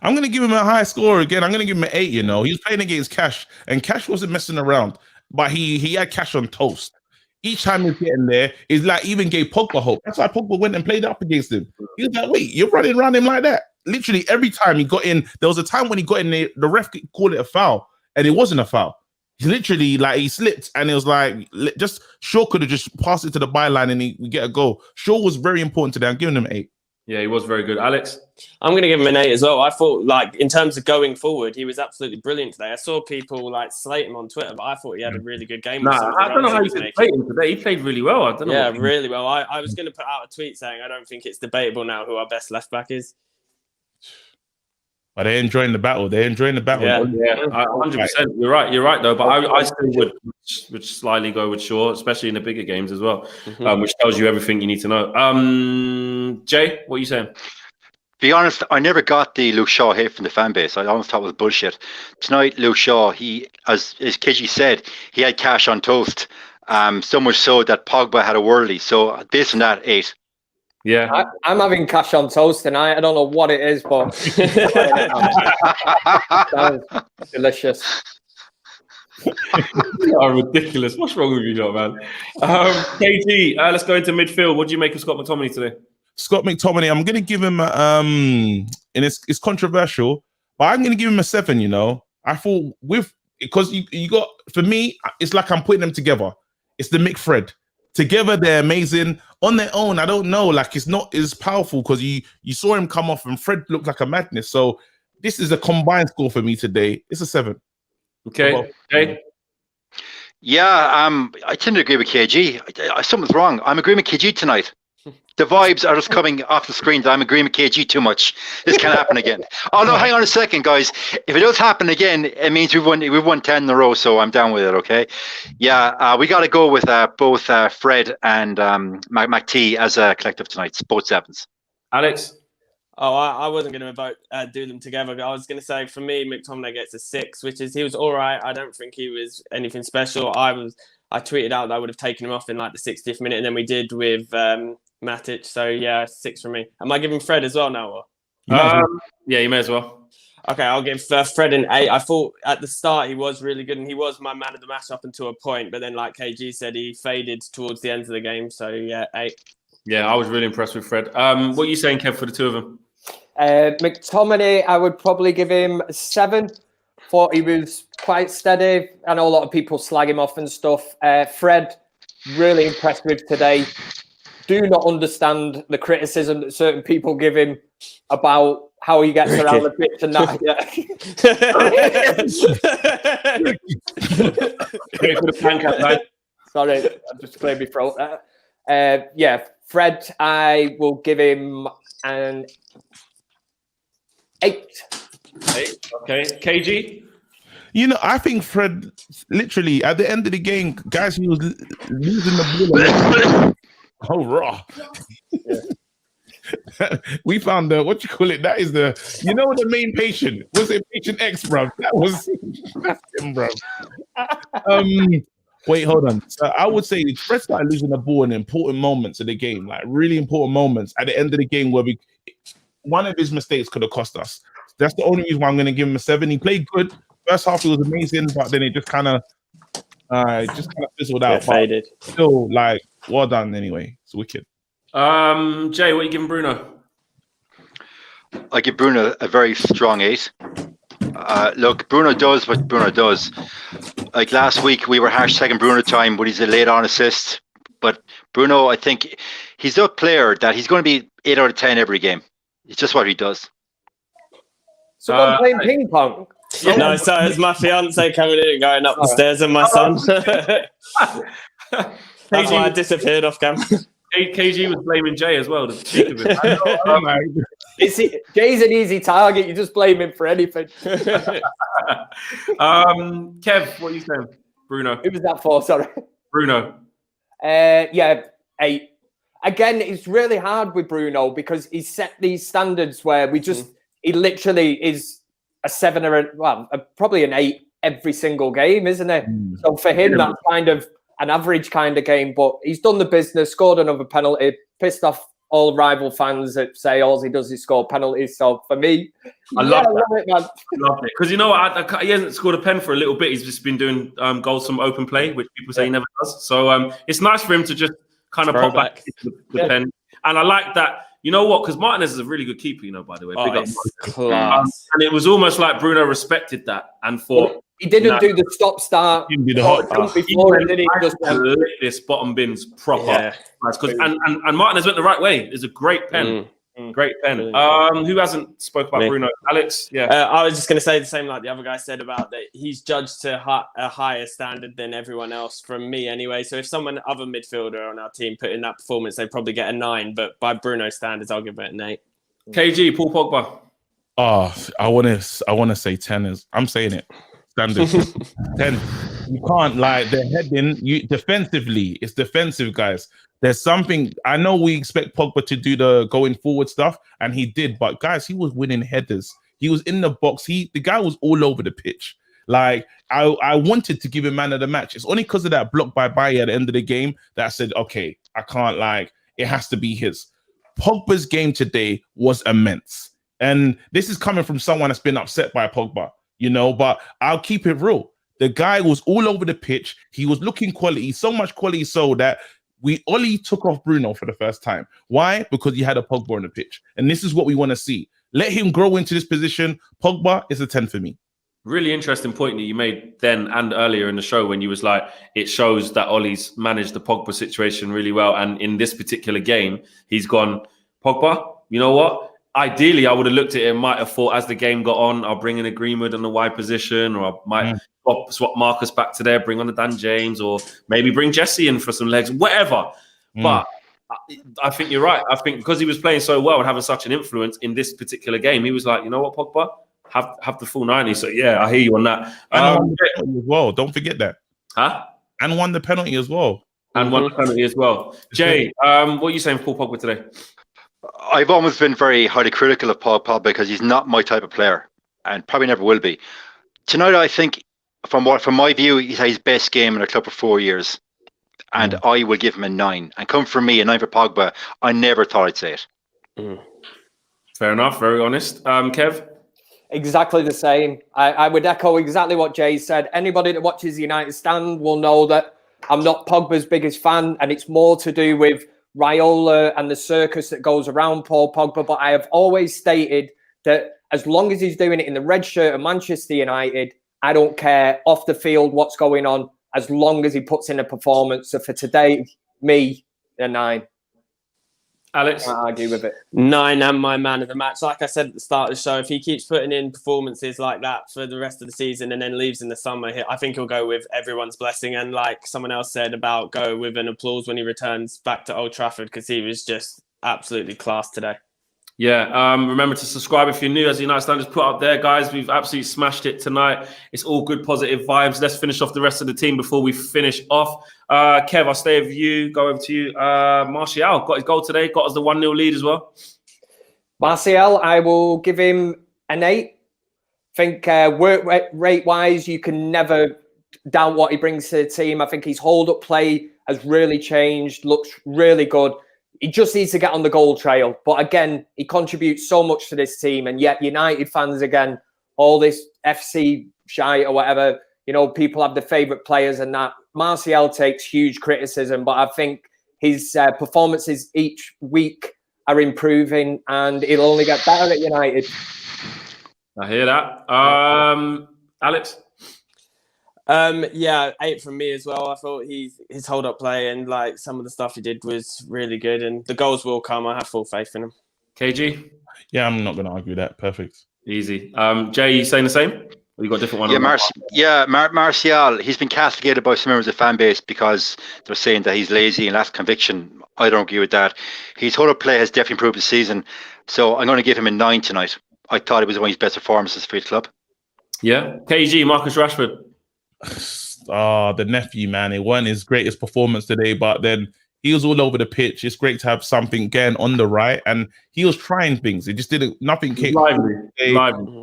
I'm going to give him a high score again. I'm going to give him an 8, you know. He was playing against Cash, and Cash wasn't messing around, but he had Cash on toast. Each time he's getting there, it's like even gave Pogba hope. That's why Pogba went and played up against him. He was like, wait, you're running around him like that? Literally every time he got in, there was a time when he got in there, the ref called it a foul, and it wasn't a foul. He literally, like, he slipped, and it was like, just Shaw could have just passed it to the byline and we get a goal. Shaw was very important today. I'm giving him an 8. Yeah, he was very good. Alex? I'm going to give him an 8 as well. I thought, like, in terms of going forward, he was absolutely brilliant today. I saw people, like, slate him on Twitter, but I thought he had a really good game. I don't know how he played him today. He played really well. I don't know. Yeah, really well. I was going to put out a tweet saying I don't think it's debatable now who our best left-back is. But they're enjoying the battle. Yeah, 100%. You're right, though. But I still would slightly go with Shaw, especially in the bigger games as well, which tells you everything you need to know. Jay, what are you saying? Be honest, I never got the Luke Shaw hate from the fan base. I almost thought it was bullshit. Tonight, Luke Shaw, he, as Kiji said, he had Cash on toast. So much so that Pogba had a worldie. So based on that, 8. Yeah, I'm having Cash on toast tonight. I don't know what it is, but sounds delicious. You are ridiculous. What's wrong with you, lot, man? KG, let's go into midfield. What do you make of Scott McTominay today? Scott McTominay, I'm going to give him, and it's controversial, but I'm going to give him a 7, you know. I thought because you got, for me, it's like I'm putting them together. It's the Mick Fred. Together, they're amazing. On their own, I don't know. Like, it's not as powerful because you saw him come off and Fred looked like a madness. So this is a combined score for me today. It's a 7. Okay. Okay. Yeah, I tend to agree with KG. Something's wrong. I'm agreeing with KG tonight. The vibes are just coming off the screen that I'm agreeing with KG too much. This can't happen again. Oh no, hang on a second, guys. If it does happen again, it means we've won 10 in a row, so I'm down with it, okay? Yeah, we got to go with both Fred and McT as a collective tonight. Both 7s. Alex? Oh, I wasn't going to do them together. I was going to say, for me, McTominay gets a 6, which is he was all right. I don't think he was anything special. I tweeted out that I would have taken him off in like the 60th minute, and then we did with Matic. So yeah, 6 for me. Am I giving Fred as well now? Or? Yeah, you may as well. Okay, I'll give Fred an 8. I thought at the start he was really good, and he was my man of the match up until a point. But then, like KG said, he faded towards the end of the game. So yeah, 8. Yeah, I was really impressed with Fred. What are you saying, Kev, for the two of them? McTominay, I would probably give him a 7. Thought he was quite steady. I know a lot of people slag him off and stuff. Fred, really impressed with today. Do not understand the criticism that certain people give him about how he gets around the pitch and that. Yeah. Sorry, I just cleared my throat there. Yeah, Fred, I will give him an 8. 8. Okay. KG? You know, I think Fred, literally, at the end of the game, guys, he was losing the ball. Oh, raw. we found the what you call it. That is the the main patient. Was it patient X, bro? That's him, bro. Wait, hold on. So I would say Fred started losing the ball in important moments of the game, like really important moments at the end of the game where one of his mistakes could have cost us. That's the only reason why I'm going to give him a 7. He played good. First half he was amazing, but then it just kind of fizzled out. Faded. Still, like, well done anyway. It's wicked. Jay, what are you giving Bruno? I give Bruno a very strong 8. Look, Bruno does what Bruno does. Like last week, we were hashtagging Bruno time, but he's a late on assist. But Bruno, I think he's a player that he's going to be 8 out of 10 every game. It's just what he does. Someone playing ping pong. No, so it's my fiance coming in and going up the stairs and my son. That's why I disappeared off camera. KG was blaming Jay as well. The cheek of it. I know. Jay's an easy target. You just blame him for anything. Kev, what are you saying? Bruno. Who was that for? Sorry. Bruno. Yeah, 8. Again, it's really hard with Bruno because he's set these standards where he literally is a 7 or probably an 8 every single game, isn't it? So for him, that's kind of an average kind of game, but he's done the business, scored another penalty, pissed off all rival fans that say all he does is score penalties. So for me, I love it, man. Love it. Because you know what? He hasn't scored a pen for a little bit. He's just been doing goals from open play, which people say he never does. So it's nice for him to just kind of pop back into the pen. And I like that. You know what? Because Martinez is a really good keeper, by the way. Big up Class. and it was almost like Bruno respected that and thought... He didn't do the stop-start. He did the hot before, did he? Just lick this bottom bins proper. Yeah. And Martinez went the right way. It's a great pen. Great pen. Who hasn't spoke about Bruno? Alex? Yeah. I was just going to say the same like the other guy said about that. He's judged to a higher standard than everyone else from me anyway. So if someone other midfielder on our team put in that performance, they'd probably get a 9. But by Bruno standards, I'll give it an 8. KG, Paul Pogba. Oh, I want to say 10. I'm saying it. Standard 10. You can't the heading. Defensively, it's defensive, guys. There's something. I know we expect Pogba to do the going forward stuff, and he did. But guys, he was winning headers. He was in the box. The guy was all over the pitch. Like I wanted to give him man of the match. It's only because of that block by Baye at the end of the game that I said, okay, I can't it has to be his. Pogba's game today was immense, and this is coming from someone that's been upset by Pogba. But I'll keep it real. The guy was all over the pitch. He was looking quality, so much quality so that Oli took off Bruno for the first time. Why? Because he had a Pogba on the pitch. And this is what we want to see. Let him grow into this position. Pogba is a 10 for me. Really interesting point that you made then and earlier in the show when you was like, it shows that Ollie's managed the Pogba situation really well. And in this particular game, he's gone, Pogba, you know what? Ideally, I would have looked at it and might have thought as the game got on, I'll bring in a Greenwood on the wide position, or I might swap Marcus back to there, bring on a Dan James, or maybe bring Jesse in for some legs, whatever. But I think you're right. I think because he was playing so well and having such an influence in this particular game, he was like, you know what, Pogba, have the full 90. So yeah, I hear you on that. And won the penalty as well. Don't forget that. Huh? And won the penalty as well. And won the penalty as well. Jay, what are you saying for Paul Pogba today? I've almost been very highly critical of Paul Pogba because he's not my type of player and probably never will be. Tonight, I think, from my view, he's had his best game in a club for 4 years. And I will give him a 9. And come from me, a 9 for Pogba, I never thought I'd say it. Fair enough, very honest. Kev? Exactly the same. I would echo exactly what Jay said. Anybody that watches the United stand will know that I'm not Pogba's biggest fan, and it's more to do with Raiola and the circus that goes around Paul Pogba. But I have always stated that as long as he's doing it in the red shirt of Manchester United, I don't care off the field what's going on, as long as he puts in a performance. So for today, me, a 9. Alex? I argue with it. 9 and my man of the match. Like I said at the start of the show, if he keeps putting in performances like that for the rest of the season and then leaves in the summer, I think he'll go with everyone's blessing. And like someone else said about go with an applause when he returns back to Old Trafford, because he was just absolutely class today. Yeah, remember to subscribe if you're new. As the United Standards put up there, guys, we've absolutely smashed it tonight. It's all good, positive vibes. Let's finish off the rest of the team before we finish off. Kev, I'll stay with you. Go over to you. Martial got his goal today. Got us the 1-0 lead as well. Martial, I will give him an 8. I think work rate wise, you can never doubt what he brings to the team. I think his hold up play has really changed, looks really good. He just needs to get on the goal trail. But again, he contributes so much to this team. And yet United fans, again, all this FC shite or whatever, you know, people have their favourite players and that. Martial takes huge criticism, but I think his performances each week are improving and it'll only get better at United. I hear that. Alex? Yeah, 8 from me as well. I thought his hold up play and like some of the stuff he did was really good, and the goals will come. I have full faith in him. KG? Yeah, I'm not going to argue that. Perfect. Easy. Jay, you saying the same? Or you got a different one? Martial, he's been castigated by some members of the fan base because they're saying that he's lazy and lacks conviction. I don't agree with that. His hold up play has definitely improved this season. So I'm going to give him a 9 tonight. I thought it was one of his best performances for his club. Yeah. KG, Marcus Rashford. The nephew, man. It wasn't his greatest performance today, but then he was all over the pitch. It's great to have something going on the right, and he was trying things. It just didn't. Nothing came. Lively.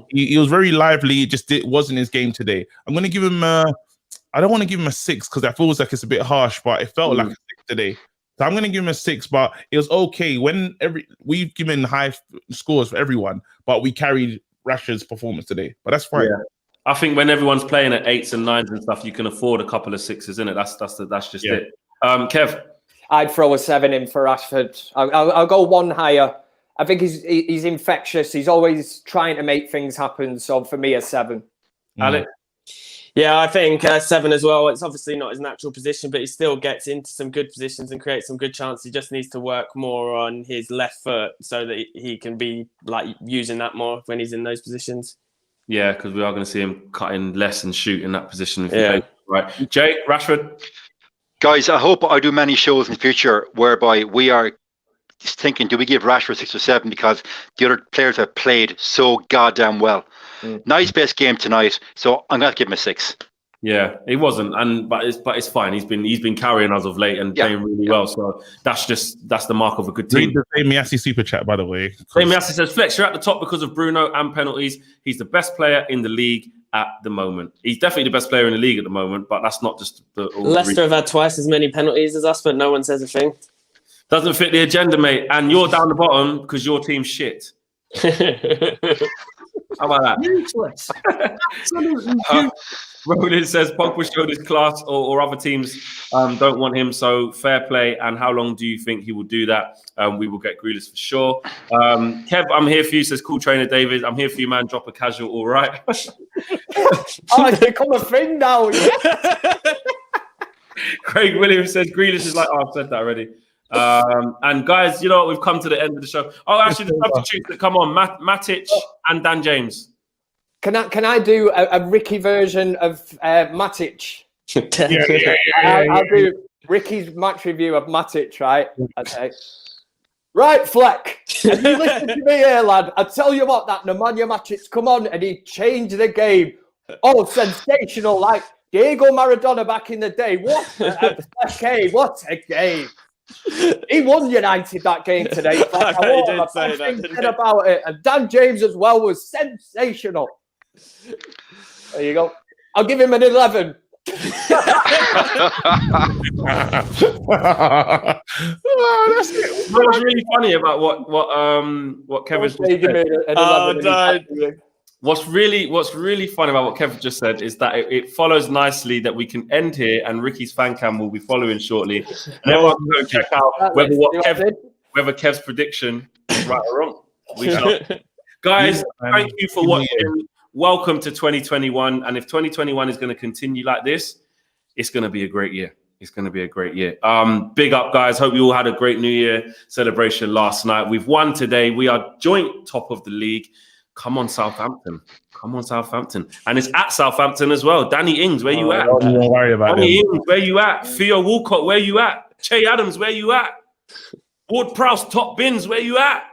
He was very lively. It just wasn't his game today. I'm going to give him. I don't want to give him a 6 because that feels like it's a bit harsh, but it felt like a 6 today. So I'm going to give him a 6, but it was okay. We've given high scores for everyone, but we carried Rashford's performance today. But that's fine. Yeah. I think when everyone's playing at 8s and 9s and stuff, you can afford a couple of 6s, isn't it? That's just it. Kev? I'd throw a 7 in for Rashford. I'll go 1 higher. I think he's infectious. He's always trying to make things happen. So for me, a 7. Alex? Yeah, I think 7 as well. It's obviously not his natural position, but he still gets into some good positions and creates some good chances. He just needs to work more on his left foot so that he can be like using that more when he's in those positions. Yeah, because we are going to see him cutting less and shoot in that position. Yeah. Right. Jay, Rashford? Guys, I hope I do many shows in the future whereby we are thinking, do we give Rashford 6 or 7 because the other players have played so goddamn well. Nice best game tonight, so I'm going to give him a 6. Yeah, he wasn't, but it's fine. He's been carrying us of late and playing really well. So that's the mark of a good team. The Miasi super chat, by the way. Miasi says, Flex, you're at the top because of Bruno and penalties. He's the best player in the league at the moment. He's definitely the best player in the league at the moment, but that's not just the. Leicester have had twice as many penalties as us, but no one says a thing. Doesn't fit the agenda, mate. And you're down the bottom because your team's shit. How about that? Useless. Roland says Pogba showed his class, or other teams don't want him. So fair play. And how long do you think he will do that? We will get Grealish for sure. Kev, I'm here for you. Says cool trainer David. I'm here for you, man. Drop a casual. All right. It's become a thing now. Craig Williams says Grealish is like. Oh, I've said that already. And guys, you know what? We've come to the end of the show. Oh, actually, the substitutes that come on: Matic and Dan James. Can I do a Ricky version of Matic? I'll do Ricky's match review of Matic, right? Okay. Right, Fleck. Have you listened to me here, lad? I tell you what, that Nemanja Matic come on and he changed the game. Oh, sensational! Like Diego Maradona back in the day. What a game! What a game! He won United that game today. I did say that about it, and Dan James as well was sensational. There you go. I'll give him an 11. That's it. What's really funny about what Kevin's just said? What's really funny about what Kevin just said is that it follows nicely that we can end here, and Ricky's fan cam will be following shortly, and everyone can go check out whether Kev's prediction is right or wrong. We shall. Guys, thank you for watching. Welcome to 2021, and if 2021 is going to continue like this, it's going to be a great year. It's going to be a great year. Big up, guys. Hope you all had a great New Year celebration last night. We've won today. We are joint top of the league. Come on, Southampton. Come on, Southampton. And it's at Southampton as well. Danny Ings, where you at? Don't worry about Danny Ings, where you at? Theo Walcott, where you at? Che Adams, where you at? Ward Prowse, top bins, where you at?